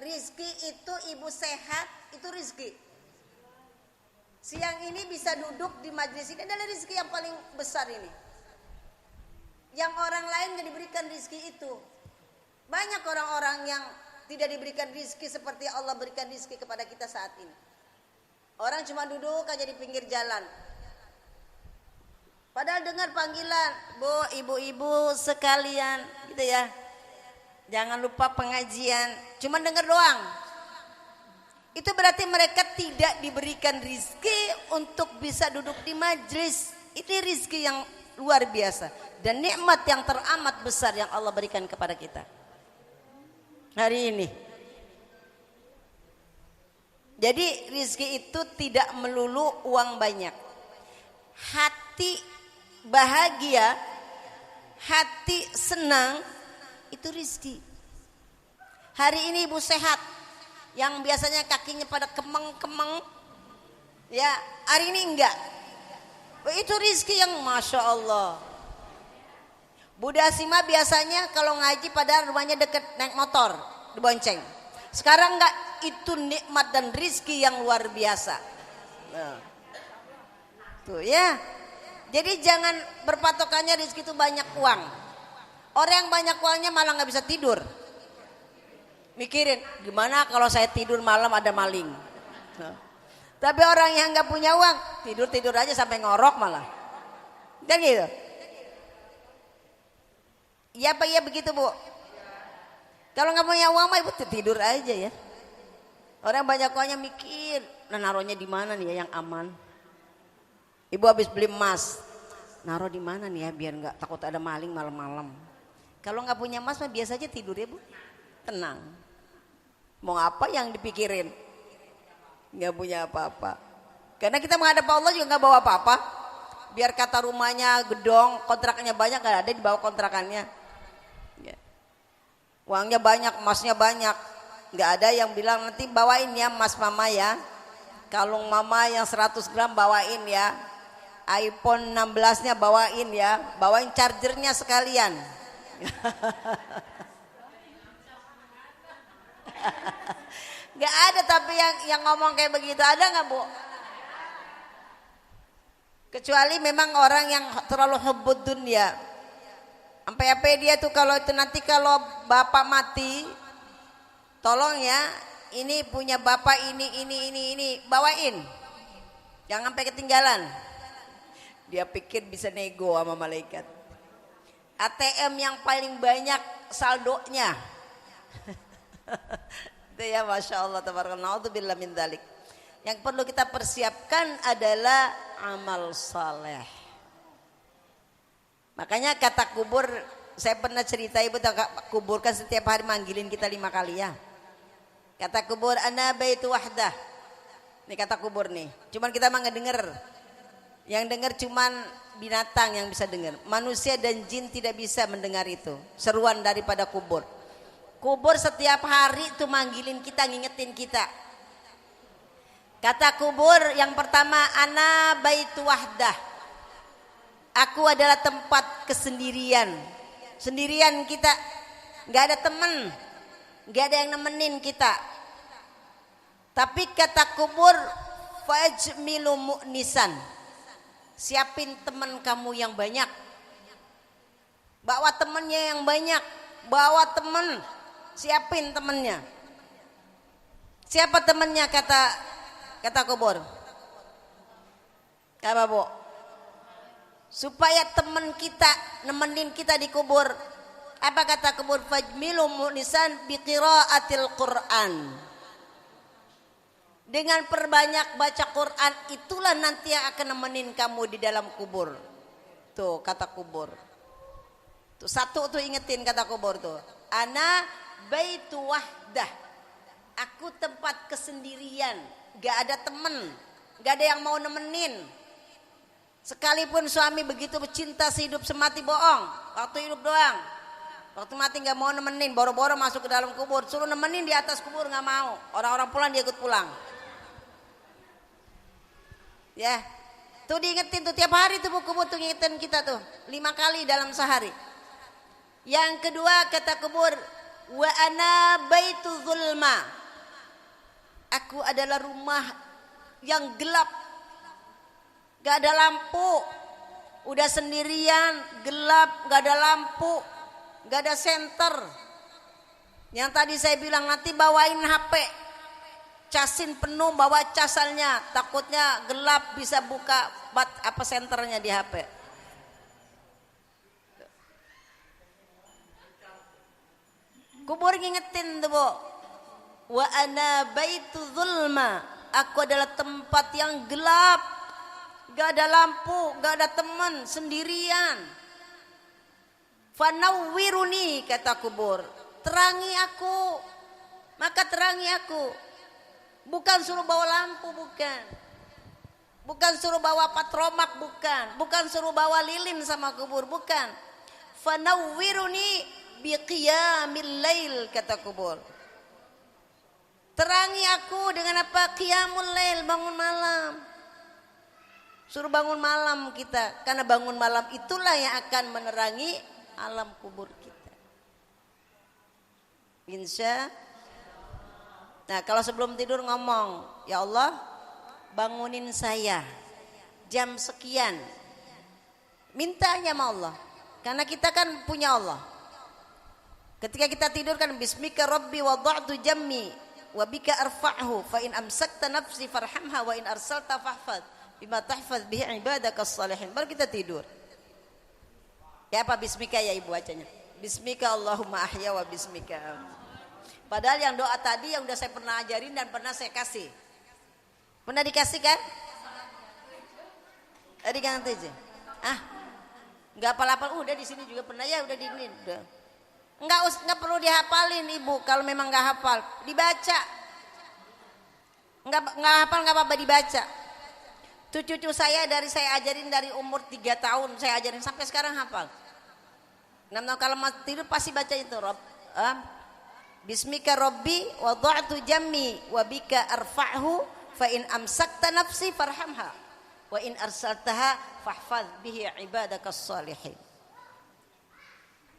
B: Rizki itu ibu sehat, itu rizki. Siang ini bisa duduk di majelis ini adalah rizki yang paling besar ini. Yang orang lain gak diberikan rizki itu. Banyak orang-orang yang tidak diberikan rizki seperti Allah berikan rizki kepada kita saat ini. Orang cuma duduk aja di pinggir jalan, padahal dengar panggilan, Bu, ibu-ibu sekalian, gitu ya. Jangan lupa pengajian, cuma dengar doang. Itu berarti mereka tidak diberikan rizki untuk bisa duduk di majelis. Itu rizki yang luar biasa dan nikmat yang teramat besar yang Allah berikan kepada kita hari ini. Jadi rizki itu tidak melulu uang banyak. Hati bahagia, hati senang, itu rizki. Hari ini ibu sehat, yang biasanya kakinya pada kemeng-kemeng, ya hari ini enggak. Itu rizki yang Masya Allah. Bu Dasima biasanya kalau ngaji pada rumahnya deket, naik motor, dibonceng. Sekarang enggak, itu nikmat dan rizki yang luar biasa. Nah. Tuh ya. Jadi jangan berpatokannya rizki itu banyak uang. Orang yang banyak uangnya malah nggak bisa tidur. Mikirin gimana kalau saya tidur malam ada maling. Tapi orang yang nggak punya uang tidur aja sampai ngorok malah. Dan gitu. Iya apa iya begitu Bu? Kalau nggak punya uang mah ibu tidur aja ya. Orang banyak uangnya mikir, nah naruhnya di mana nih ya yang aman? Ibu habis beli emas, naruh di mana nih ya biar nggak takut ada maling malam-malam. Kalau nggak punya emas mah biasa aja tidur ya Bu, tenang. Mau apa yang dipikirin? Nggak punya apa-apa. Karena kita menghadap Allah juga nggak bawa apa-apa. Biar kata rumahnya gedong, kontraknya banyak, nggak ada di bawah kontrakannya. Ya. Uangnya banyak, emasnya banyak, nggak ada yang bilang nanti bawain ya emas mama ya. Kalung mama yang 100 gram bawain ya. iPhone 16-nya bawain ya, bawain chargernya sekalian. Gak ada tapi yang ngomong kayak begitu, ada nggak Bu? Kecuali memang orang yang terlalu hubbud dunya. Sampai dia tuh kalau itu nanti kalau bapak mati, tolong ya, ini punya bapak ini bawain, jangan sampai ketinggalan. Dia pikir bisa nego sama malaikat. ATM yang paling banyak saldonya. Itu ya Masya Allah tabarakallah. Na'udzubillah min dzalik. Yang perlu kita persiapkan adalah amal saleh. Makanya kata kubur, saya pernah cerita ibu kubur kan setiap hari manggilin kita 5 kali ya. Kata kubur, ana baitu wahdah. Ini kata kubur nih. Cuman kita mah ngedenger. Yang dengar cuman binatang yang bisa dengar. Manusia dan jin tidak bisa mendengar itu. Seruan daripada kubur. Kubur setiap hari itu manggilin kita, ngingetin kita. Kata kubur yang pertama, ana baitu wahdah. Aku adalah tempat kesendirian. Sendirian kita, nggak ada temen, nggak ada yang nemenin kita. Tapi kata kubur, fajmilu mu'nisan. Siapin teman kamu yang banyak. Bawa temennya yang banyak. Bawa temen, siapin temennya. Siapa temennya kata kubur? Apa Bu? Supaya teman kita nemenin kita di kubur. Apa kata kubur? Fajmilu mu'nisan biqiraatil Qur'an. Dengan perbanyak baca Quran, itulah nanti yang akan nemenin kamu di dalam kubur. Tuh kata kubur. Tuh satu tuh ingetin kata kubur tuh. Ana baitu wahdah. Aku tempat kesendirian, gak ada temen, gak ada yang mau nemenin. Sekalipun suami begitu cinta sehidup semati bohong, waktu hidup doang. Waktu mati gak mau nemenin, boro-boro masuk ke dalam kubur, suruh nemenin di atas kubur gak mau. Orang-orang pulang dia ikut pulang. Ya, tuh diingetin tuh tiap hari tuh kubur tuh ngingetin kita tuh 5 kali dalam sehari. Yang kedua kata kubur, wa ana baitu zulma. Aku adalah rumah yang gelap, gak ada lampu, udah sendirian, gelap, gak ada lampu, gak ada senter. Yang tadi saya bilang nanti bawain HP. Casin penuh, bawa casalnya, takutnya gelap bisa buka senternya di HP. Kubur ngingetin tuh Bu. Wa ana baitu zulma. Aku adalah tempat yang gelap, gak ada lampu, gak ada teman, sendirian. Fanawwiruni kata kubur, terangi aku, maka terangi aku. Bukan suruh bawa lampu, bukan suruh bawa patromak, bukan suruh bawa lilin sama kubur, bukan. fanawwiruni biqiyamil lail, kata kubur. Terangi aku dengan apa? Qiyamul lail, bangun malam. Suruh bangun malam kita, karena bangun malam itulah yang akan menerangi alam kubur kita. Insya. Nah, kalau sebelum tidur ngomong, ya Allah, bangunin saya jam sekian. Mintanya sama Allah, karena kita kan punya Allah. Ketika kita tidur kan bismika rabbi wada'tu jammi wa bika arfa'hu fa in amsakta nafsi farhamha wa in arsalta fahfad bima tahfaz bihi ibadakas salihin. Baru kita tidur. Ya apa bismika ya ibu bacanya? Bismika Allahumma ahya wa bismika. Padahal yang doa tadi yang udah saya pernah ajarin dan pernah saya kasih. Pernah dikasih kan? Tadi kan aja. Enggak hafal-hafal, udah di sini juga pernah ya, udah diinin, udah. Enggak perlu dihafalin ibu, kalau memang enggak hafal, dibaca. Enggak hafal enggak apa-apa dibaca. Cucu saya saya ajarin dari umur 3 tahun, saya ajarin sampai sekarang hafal. Kalau mau tidur pasti baca itu, Bismika Rabbi wada'tu jammi wa bika arfa'hu fa in amsakta nafsi farhamha wa in arsaltaha fahfaz bihi ibadakas salihin.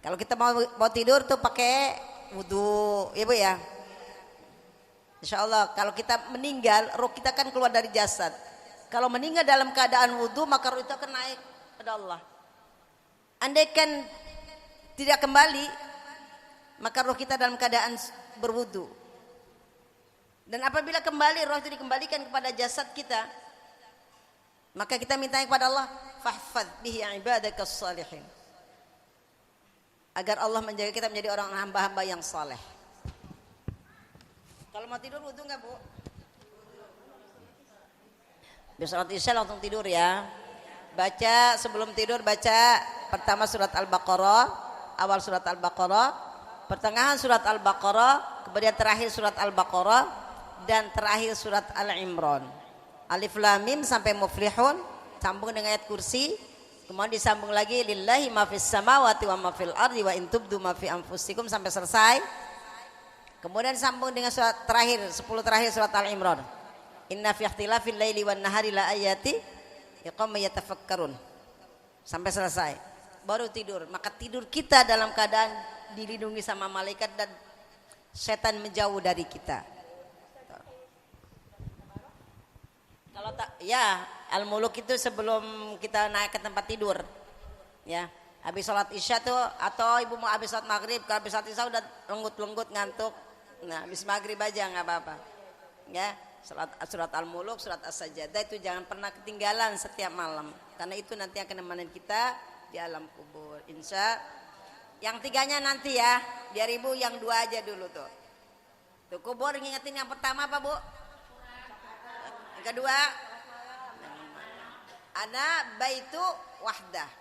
B: Kalau kita mau tidur tuh pakai wudu, ya Bu ya. Insyaallah kalau kita meninggal, roh kita kan keluar dari jasad. Kalau meninggal dalam keadaan wudu, maka roh itu akan naik pada Allah. Andaikan tidak kembali, maka roh kita dalam keadaan berwudu. Dan apabila kembali, roh itu dikembalikan kepada jasad kita, maka kita minta kepada Allah, fahfaz bihi ibadakas salihin, agar Allah menjaga kita menjadi orang hamba-hamba yang saleh. Kalau mau tidur wudu enggak Bu? Di salat Isya langsung tidur ya. Baca sebelum tidur, baca pertama surat Al-Baqarah, awal surat Al-Baqarah, pertengahan surat Al-Baqarah, kemudian terakhir surat Al-Baqarah, dan terakhir surat Al-Imran. Alif Lam Mim sampai Muflihun, sambung dengan ayat kursi, kemudian disambung lagi lillahi ma fis samawati wa ma fil ardi wa in tubdu ma fi anfusikum sampai selesai. Kemudian sambung dengan surat terakhir, 10 terakhir surat Al-Imran. Inna fi ikhtilafil laili wan nahari la ayati liqaumin yatafakkarun. Sampai selesai. Baru tidur. Maka tidur kita dalam keadaan dilindungi sama malaikat dan setan menjauh dari kita. Kalau tak ya, Al-Muluk itu sebelum kita naik ke tempat tidur. Ya, habis sholat Isya tuh, atau ibu mau habis sholat Maghrib, kalau habis sholat Isya udah lenggut-lenggut ngantuk. Nah, habis Maghrib aja nggak apa-apa. Ya, surat Al-Muluk, surat As-Sajdah itu jangan pernah ketinggalan setiap malam, karena itu nanti akan menemani kita di alam kubur. Insya. Yang tiganya nanti ya, biar ibu yang 2 aja dulu tuh. Tuh kubur ngingetin yang pertama apa Bu? Yang kedua, ana baitu wahdah,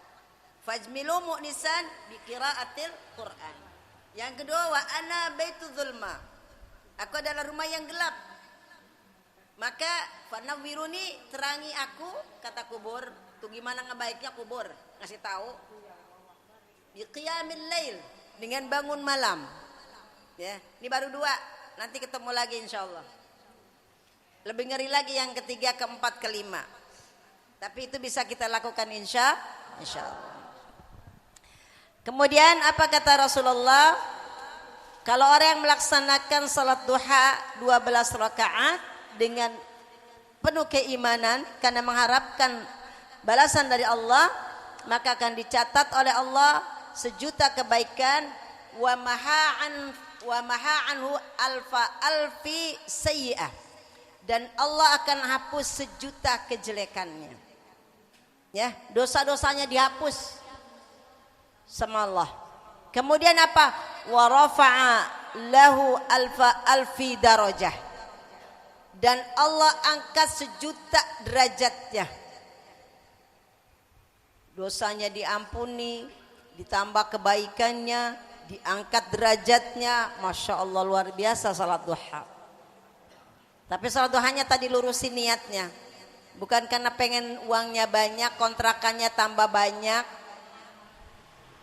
B: fajmilu mu'nisan bi qiraatil Qur'an. Yang kedua, wa ana baitu zulma, aku adalah rumah yang gelap. Maka fanawwiruni, terangi aku, kata kubur. Tuh gimana ngebaiknya kubur, ngasih tahu. Biqiyamil lail, dengan bangun malam. Ya, ini baru 2, nanti ketemu lagi insyaallah. Lebih ngeri lagi yang ketiga, keempat, kelima. Tapi itu bisa kita lakukan insyaallah. Kemudian apa kata Rasulullah? Kalau orang yang melaksanakan salat duha 12 rakaat dengan penuh keimanan karena mengharapkan balasan dari Allah, maka akan dicatat oleh Allah 1 juta kebaikan wa maha anhu alfi sayyi'ah, dan Allah akan hapus 1 juta kejelekannya. Ya, dosa-dosanya dihapus sama Allah. Kemudian apa? Wa rafa'a lahu alfi darajah, dan Allah angkat 1 juta derajatnya. Dosanya diampuni, ditambah kebaikannya, diangkat derajatnya. Masya Allah, luar biasa salat duha. Tapi salat duhanya tadi lurusin niatnya, bukan karena pengen uangnya banyak, kontrakannya tambah banyak.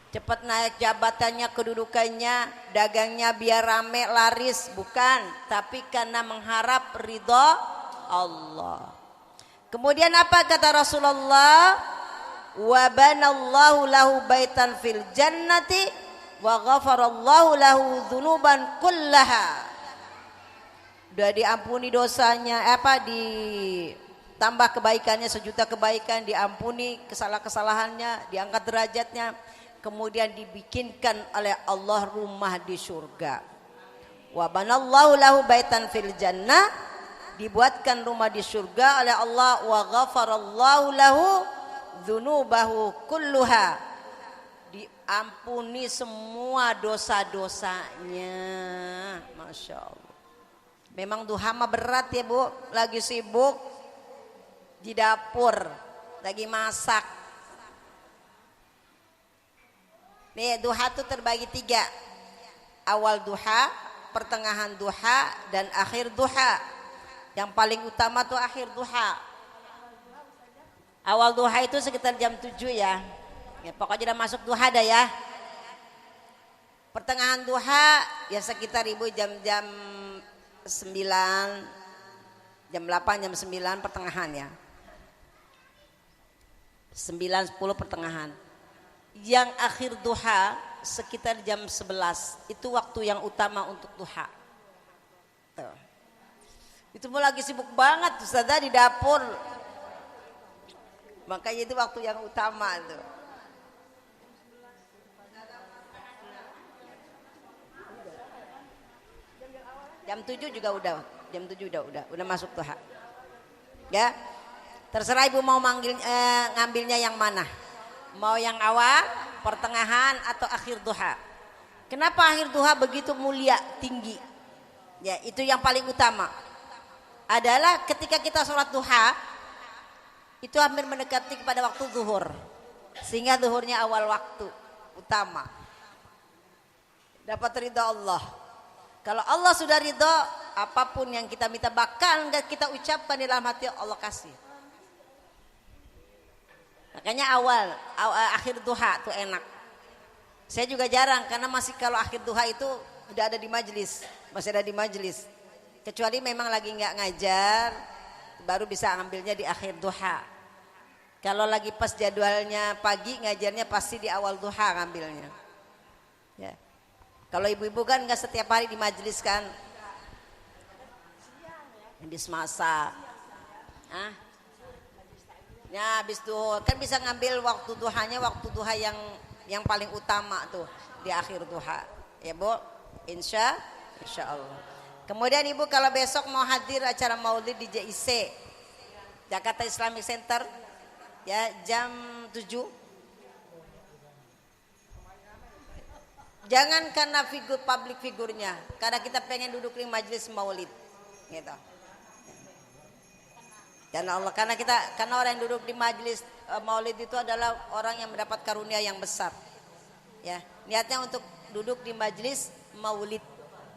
B: cepat naik jabatannya, kedudukannya, dagangnya biar rame laris, bukan, tapi karena mengharap ridha Allah. Kemudian apa kata Rasulullah? Wa banallahu lahu baitan fil jannati wa ghafarallahu lahu dzunuban kullaha. Udah diampuni dosanya, ditambah kebaikannya, 1 juta kebaikan, diampuni kesalahan-kesalahannya, diangkat derajatnya, kemudian dibikinkan oleh Allah rumah di surga. Wa banallahu lahu baitan fil jannah, dibuatkan rumah di surga oleh Allah. Wa ghafarallahu lahu dzunubahu kulluha, diampuni semua dosa-dosanya. Masya Allah. Memang duha mah berat ya Bu, lagi sibuk di dapur, lagi masak. Nih duha tuh terbagi 3, awal duha, pertengahan duha, dan akhir duha. Yang paling utama tuh akhir duha. Awal duha itu sekitar jam 7 ya. Ya pokoknya udah masuk duha dah ya. Pertengahan duha ya sekitar Ibu jam-jam 9, jam 8, jam 9 pertengahan ya. 9, 10 pertengahan. Yang akhir duha sekitar jam 11, itu waktu yang utama untuk duha. Tuh. Itu mau lagi sibuk banget Ustazah di dapur. Makanya itu waktu yang utama tuh. Jam 7 juga udah, jam 7 udah masuk duha. Ya. Terserah Ibu mau ngambilnya yang mana. Mau yang awal, pertengahan, atau akhir duha. Kenapa akhir duha begitu mulia, tinggi? Ya, itu yang paling utama. Adalah ketika kita sholat duha, itu hampir mendekati kepada waktu zuhur. Sehingga zuhurnya awal waktu, utama. Dapat ridha Allah. Kalau Allah sudah ridho, apapun yang kita minta bakal enggak kita ucapkan di dalam hati, Allah kasih. Makanya akhir duha tuh enak. Saya juga jarang karena masih kalau akhir duha itu udah ada di majelis, masih ada di majelis. Kecuali memang lagi nggak ngajar, baru bisa ambilnya di akhir duha. Kalau lagi pas jadwalnya pagi ngajarnya pasti di awal duha ngambilnya. Ya. Kalau ibu-ibu kan nggak setiap hari di majelis kan, di semasa. Ya habis duha kan bisa ngambil waktu duhanya, waktu duha yang paling utama tuh di akhir duha. Ya Bu, insya Allah. Kemudian Ibu kalau besok mau hadir acara maulid di JIC, Jakarta Islamic Center, ya jam 7. Jangan karena public figurnya, karena kita pengen duduk di majelis maulid, gitu. Karena orang yang duduk di majelis maulid itu adalah orang yang mendapat karunia yang besar. Ya, niatnya untuk duduk di majelis maulid.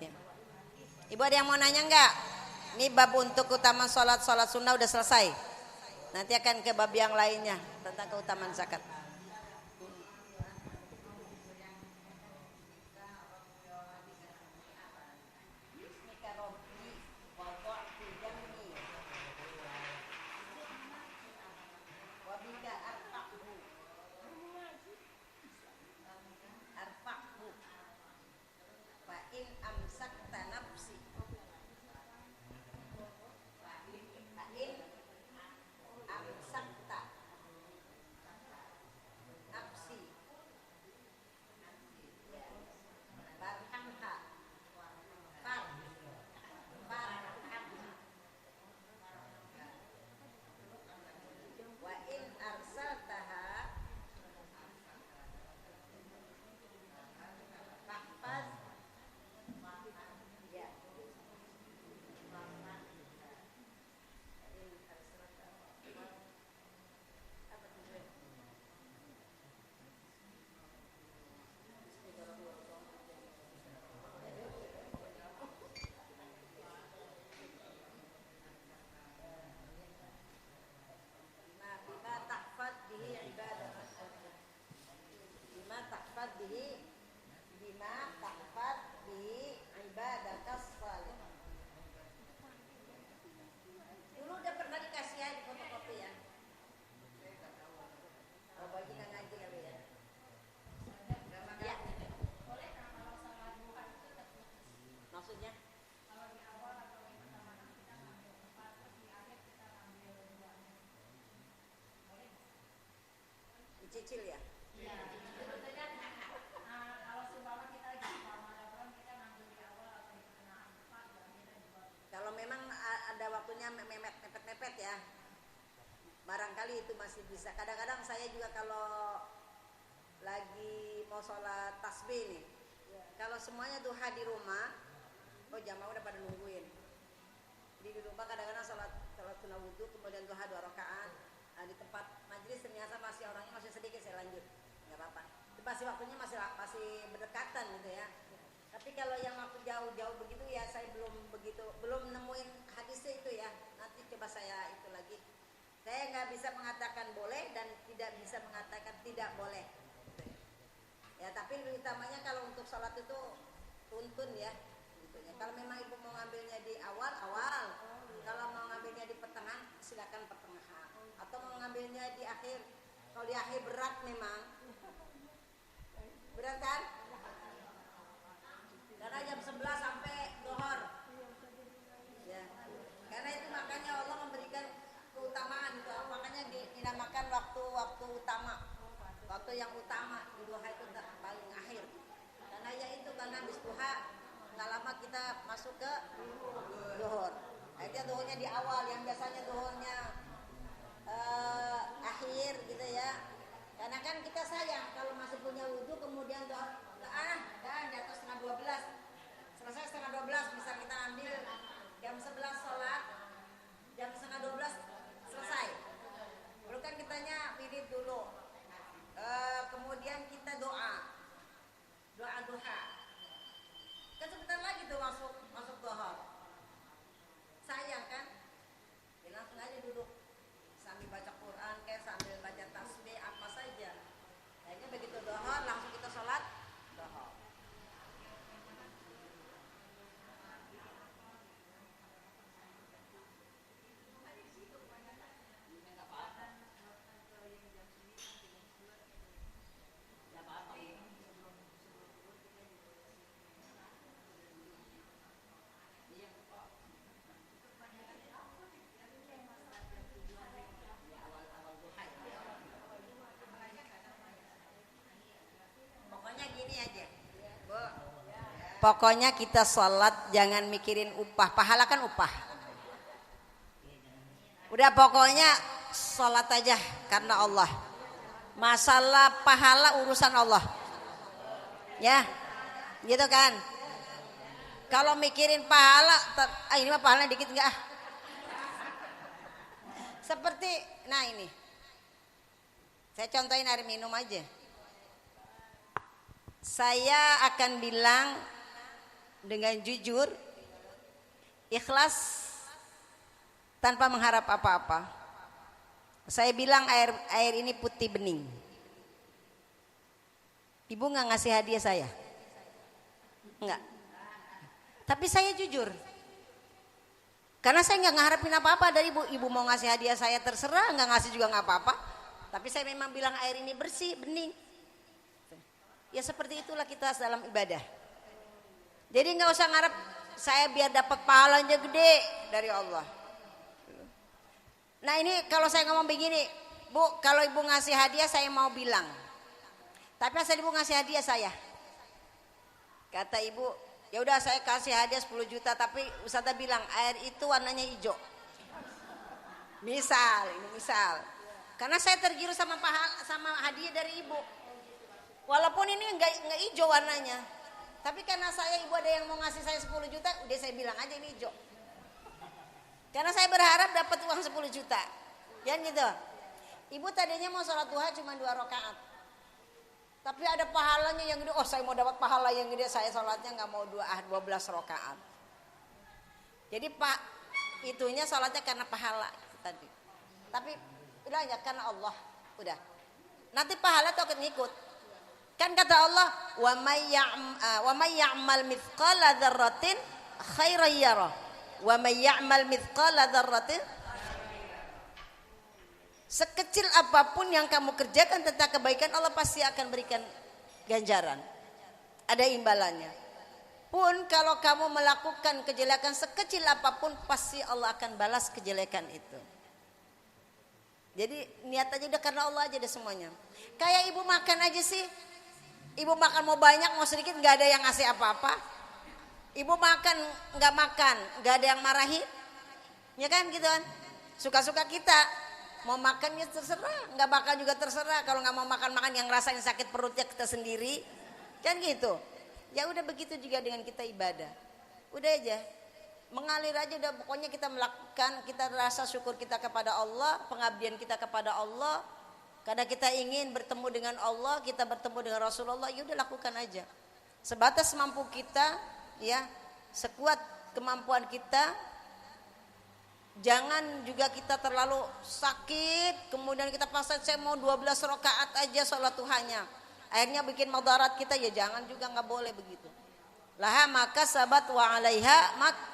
B: Ya. Ibu ada yang mau nanya enggak? Ini bab untuk keutamaan sholat sunnah udah selesai. Nanti akan ke bab yang lainnya tentang keutamaan zakat. kecil ya. Kalau memang ada waktunya mepet-mepet ya, barangkali itu masih bisa. Kadang-kadang saya juga kalau lagi mau sholat tasbih nih, kalau semuanya duha di rumah, oh jamaah udah pada nungguin. Jadi di rumah kadang-kadang sholat sunnah wudhu kemudian duha 2 rakaat. Nah, di tempat majelis ternyata orangnya masih sedikit, saya lanjut, nggak apa-apa. Itu pasti waktunya masih berdekatan gitu ya. Tapi kalau yang waktu jauh-jauh begitu ya saya belum nemuin hadisnya itu ya. Nanti coba saya itu lagi. Saya nggak bisa mengatakan boleh dan tidak bisa mengatakan tidak boleh. Ya tapi lebih utamanya kalau untuk sholat itu tuntun ya. Gitu ya. Kalau memang ibu mau ngambilnya di awal. Kalau mau ngambilnya di pertengahan silakan pertengahan. Atau mau ngambilnya di akhir. Kalau di akhir berat memang. Berat kan? Karena jam 11 sampai zuhur. Ya. Karena itu makanya Allah memberikan keutamaan itu. Makanya dinamakan waktu utama. Waktu yang utama di duha itu paling akhir. Karena ya itu karena habis duha nggak lama kita masuk ke zuhur. Akhirnya zuhurnya di awal, yang biasanya zuhurnya akhir gitu ya. Karena kan kita sayang kalau masih punya wudhu kemudian zuhur dan di atas setengah 12 selesai setengah 12 bisa kita ambil jam 11 sholat, jam setengah 12 selesai. Lalu kan kitanya wirid dulu, kemudian kita doa duha. Kan sebentar lagi tuh masuk zuhur. Sayang kan? Ya langsung aja duduk sambil baca Quran kayak sambil baca tasbih apa saja. Akhirnya begitu zuhur langsung kita sholat zuhur. Pokoknya kita sholat jangan mikirin upah, pahala kan upah. Udah pokoknya sholat aja karena Allah. Masalah pahala urusan Allah. Ya, gitu kan. Kalau mikirin pahala, ini mah pahalanya dikit enggak? Seperti, nah ini. Saya contohin air minum aja. Saya akan bilang dengan jujur, ikhlas, tanpa mengharap apa-apa. Saya bilang air ini putih bening. Ibu nggak ngasih hadiah saya? Enggak. Tapi saya jujur. Karena saya nggak ngarepin apa-apa dari ibu. Ibu mau ngasih hadiah saya terserah, nggak ngasih juga nggak apa-apa. Tapi saya memang bilang air ini bersih, bening. Ya seperti itulah kita dalam ibadah. Jadi nggak usah ngarep saya biar dapat pahalanya gede dari Allah. Nah ini kalau saya ngomong begini, Bu, kalau ibu ngasih hadiah saya mau bilang. Tapi asal ibu ngasih hadiah saya. Kata ibu, ya udah saya kasih hadiah 10 juta, tapi Ustazah bilang air itu warnanya hijau. Misal, ini misal. Karena saya tergiur sama hadiah dari ibu. Walaupun ini enggak hijau warnanya. Tapi karena saya ibu ada yang mau ngasih saya 10 juta, udah saya bilang aja ini hijau. Karena saya berharap dapat uang 10 juta. Jangan gitu. Ibu tadinya mau sholat duha cuma 2 rakaat. Tapi ada pahalanya yang gede. Oh saya mau dapat pahala yang gede, saya sholatnya nggak mau 12 rakaat. Jadi Pak, itunya sholatnya karena pahala tadi. Tapi udah ya karena Allah. Udah. Nanti pahala tuh akan ngikut. Kan kata Allah, wa may ya'mal mithqala dzarratin khairan yarah wa may ya'mal mithqala dzarratin. Sekecil apapun yang kamu kerjakan tentang kebaikan, Allah pasti akan berikan ganjaran. Ada imbalannya. Pun kalau kamu melakukan kejelekan sekecil apapun, pasti Allah akan balas kejelekan itu. Jadi niat aja udah karena Allah aja deh semuanya. Kayak ibu makan aja sih. Ibu makan mau banyak mau sedikit nggak ada yang ngasih apa-apa. Ibu makan nggak ada yang marahin. Ya kan gitu kan. Suka-suka kita. Mau makannya terserah, nggak makan juga terserah. Kalau nggak mau makan yang ngerasain sakit perutnya kita sendiri. Kan gitu. Ya udah begitu juga dengan kita ibadah. Udah aja. Mengalir aja udah, pokoknya kita melakukan, kita rasa syukur kita kepada Allah, pengabdian kita kepada Allah, karena kita ingin bertemu dengan Allah, kita bertemu dengan Rasulullah, ya udah lakukan aja sebatas mampu kita, ya sekuat kemampuan kita. Jangan juga kita terlalu sakit kemudian kita paksa saya mau 12 rakaat aja sholat duhanya, akhirnya bikin madarat kita, ya jangan juga, nggak boleh begitu. Laha maka sabat wa alaiha mak,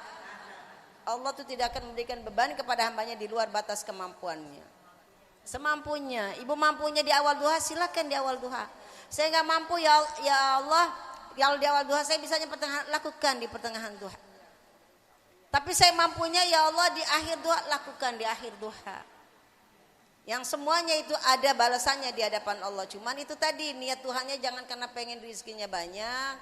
B: Allah tuh tidak akan memberikan beban kepada hambanya di luar batas kemampuannya. Semampunya. Ibu mampunya di awal duha, silakan di awal duha. Saya nggak mampu ya Allah, kalau di awal duha saya bisanya lakukan di pertengahan duha. Tapi saya mampunya ya Allah di akhir duha, lakukan di akhir duha. Yang semuanya itu ada balasannya di hadapan Allah. Cuman itu tadi niat Tuhannya jangan karena pengen rezekinya banyak.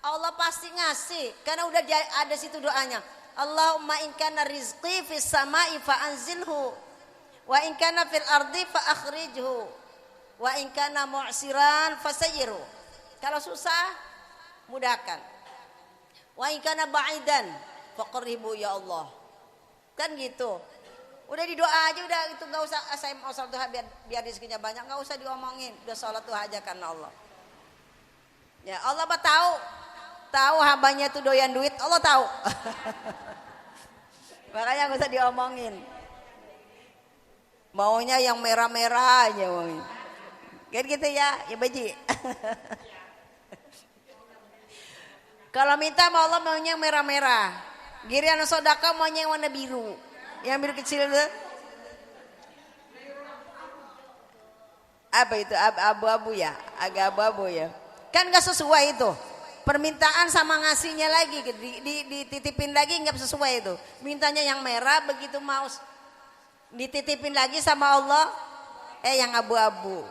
B: Allah pasti ngasih karena udah ada situ doanya. Allahumma in kana rizqi fis sama'i fa anzilhu wa in kana fil ardi fa akhrijhu wa in kana mu'siran fasayyiru. Kalau susah mudahkan. Wa in kana ba'idan faqribu ya Allah. Kan gitu. Udah di doa aja udah, itu enggak usah saya mau salat duha biar rezekinya banyak, enggak usah diomongin. Udah salat duha aja karena Allah. Ya Allah tahu hambanya itu doyan duit, Allah tahu. Makanya gak usah diomongin. Maunya yang merah-merah aja maunya. Kan gitu ya Baji. Kalau minta sama Allah maunya yang merah-merah. Giliran sedekah maunya yang warna biru. Yang biru kecil itu. Apa itu? Abu-abu ya? Agak abu-abu ya. Kan gak sesuai itu. Permintaan sama ngasihnya lagi dititipin lagi nggak sesuai itu. Mintanya yang merah, begitu mau dititipin lagi sama Allah yang abu-abu.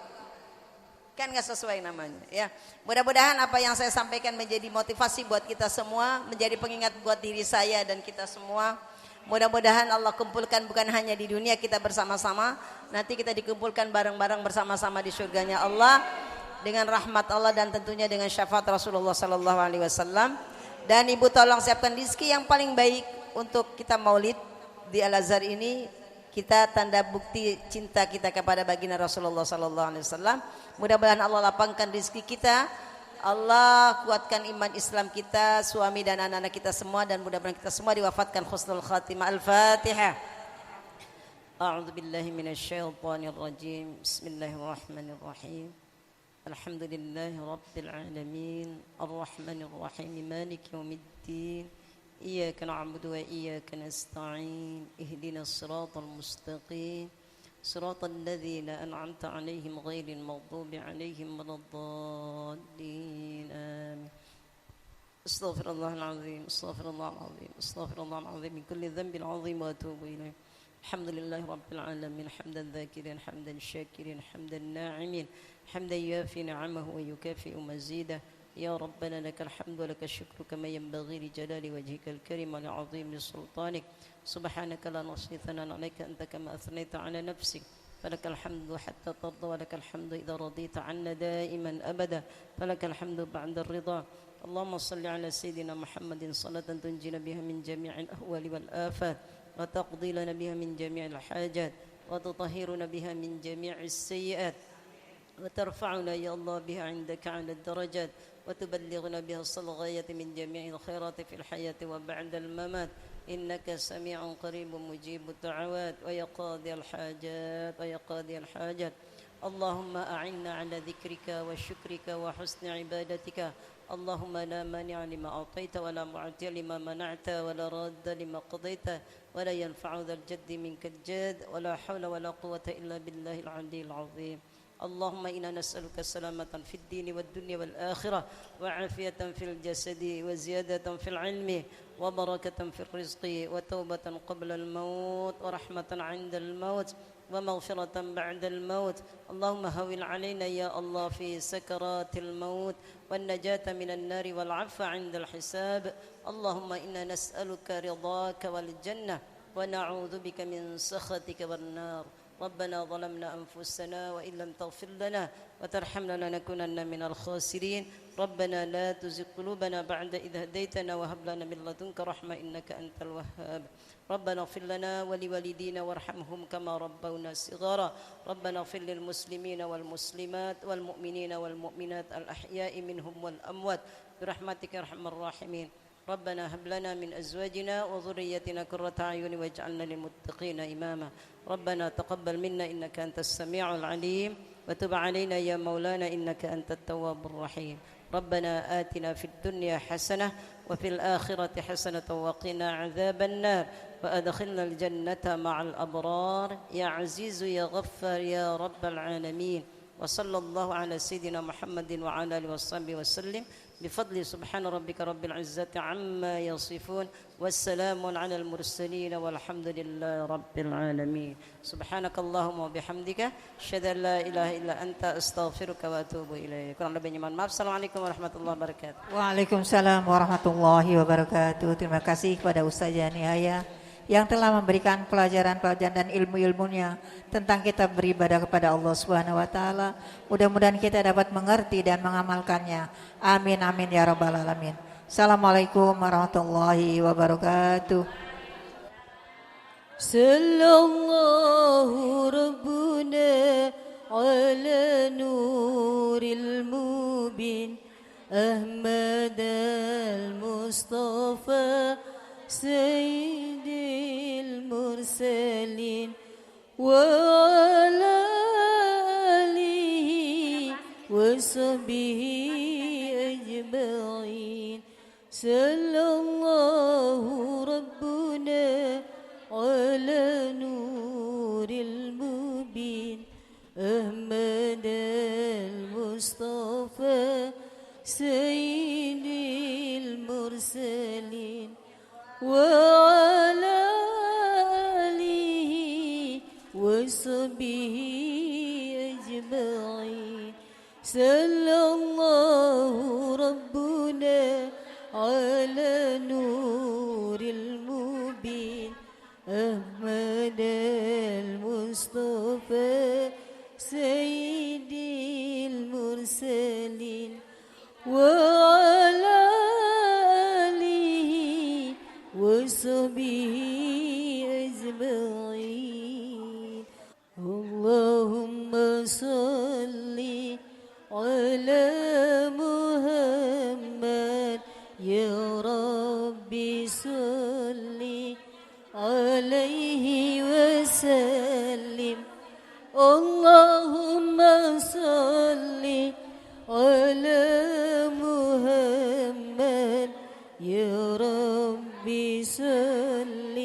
B: Kan nggak sesuai namanya ya. Mudah-mudahan apa yang saya sampaikan menjadi motivasi buat kita semua, menjadi pengingat buat diri saya dan kita semua. Mudah-mudahan Allah kumpulkan bukan hanya di dunia kita bersama-sama, nanti kita dikumpulkan bareng-bareng bersama-sama di surganya Allah dengan rahmat Allah dan tentunya dengan syafaat Rasulullah sallallahu alaihi wasallam. Dan ibu tolong siapkan rezeki yang paling baik untuk kita maulid di Al-Azhar ini. Kita tanda bukti cinta kita kepada baginda Rasulullah sallallahu alaihi wasallam. Mudah-mudahan Allah lapangkan rezeki kita. Allah kuatkan iman Islam kita, suami dan anak-anak kita semua, dan mudah-mudahan kita semua diwafatkan husnul khatimah. Al-Fatihah. A'udzu billahi minasyaitonir rajim. Bismillahirrahmanirrahim. الحمد لله رب العالمين الرحمن الرحيم مالك يوم الدين إياك نعبد وإياك نستعين اهدنا الصراط المستقيم صراط الذين أنعمت عليهم غير المغضوب عليهم ولا الضالين آمين. استغفر الله العظيم استغفر الله العظيم استغفر الله العظيم من كل ذنب عظيم وأتوب إليه. الحمد لله رب العالمين حمدا ذاكرين حمدا شاكرين حمدا ناعمين حمدا يوافي نعمه ويكافئ مزيده. يا ربنا لك الحمد ولك الشكر كما ينبغي لجلال وجهك الكريم ولعظيم سلطانك. سبحانك لا نحصي ثناء عليك أنت كما أثنيت على نفسك. فلك الحمد حتى ترضى ولك الحمد إذا رضيت عنا دائما أبدا. فلك الحمد بعد الرضا. اللهم صل على سيدنا محمد صلاة تنجينا بها من جميع الأهوال والآفات وتقضي لنا بها من جميع الحاجات وتطهرنا بها من جميع السيئات وترفعنا يا الله بها عندك على الدرجات وتبلغنا بها الصلغاية من جميع الخيرات في الحياة وبعد الممات. إنك سميع قريب مجيب الدعوات ويا قاضي الحاجات ويا قاضي الحاجات. اللهم أعنا على ذكرك وشكرك وحسن عبادتك. اللهم لا مانع لما أعطيت ولا معطي لما منعت ولا راد لما قضيت ولا ينفع ذا الجد منك الجد ولا حول ولا قوة إلا بالله العلي العظيم. اللهم إنا نسألك سلامة في الدين والدنيا والآخرة وعافية في الجسد وزيادة في العلم وبركة في الرزق وتوبة قبل الموت ورحمة عند الموت ومغفرة بعد الموت. اللهم هون علينا يا الله في سكرات الموت والنجاة من النار والعفو عند الحساب. اللهم إنا نسألك رضاك والجنة ونعوذ بك من سخطك والنار. ربنا ظلمنا أنفسنا وإن لم تغفر لنا وترحمنا لنكونن من الخاسرين. ربنا لا تزغ قلوبنا بعد إذ هديتنا وهب لنا من لدنك رحمة إنك أنت الوهاب. ربنا اغفر لنا ولوالدينا وارحمهم كما ربونا صغارا. ربنا اغفر للمسلمين والمسلمات والمؤمنين والمؤمنات الأحياء منهم والأموات برحمتك يا أرحم الراحمين. ربنا هب لنا من أزواجنا وذريتنا قرة أعين واجعلنا للمتقين إماما. ربنا تقبل منا إنك أنت السميع العليم وتب علينا يا مولانا إنك أنت التواب الرحيم. ربنا آتنا في الدنيا حسنة وفي الآخرة حسنة وقنا عذاب النار وأدخلنا الجنة مع الأبرار يا عزيز يا غفار يا رب العالمين. وصلى الله على سيدنا محمد وعلى آله وصحبه وسلم بفضل سبحان ربك رب العزة عما يصفون والسلام على المرسلين والحمد لله رب العالمين. سبحانك اللهم وبحمدك أشهد أن لا إله إلا أنت أستغفرك وأتوب إليك. Kurang lebihnya mohon maaf. Assalamualaikum warahmatullahi wabarakatuh.
A: Waalaikumsalam warahmatullahi wabarakatuh. Terima kasih kepada Ustazah Nihaya yang telah memberikan pelajaran-pelajaran dan ilmu-ilmunya tentang kita beribadah kepada Allah Subhanahu wa taala. Mudah-mudahan kita dapat mengerti dan mengamalkannya. Amin amin ya rabbal alamin. Assalamualaikum warahmatullahi wabarakatuh.
C: Sallallahu rabbuna ala nuril mubin Ahmad al-Mustafa Sayyidil Mursalin wa ala alihi wa sahbihi ajma'in. Sallallahu rabbuna ala nuril mubin Ahmad al-Mustafa Sayyidil Mursalin وعلى آله وصحبه أجمعين. صلى الله ربنا على نور المبين أحمد المصطفى سيد المرسلين وعلى وصحبه أجمعين. اللهم صل على محمد يا ربي صل عليه وسلم. اللهم صل على محمد يا ربي صل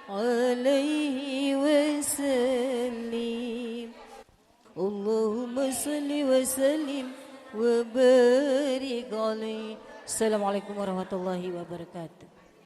C: عليه وسلم. اللهم صل وسلم وبارك عليه. Assalamualaikum warahmatullahi wabarakatuh.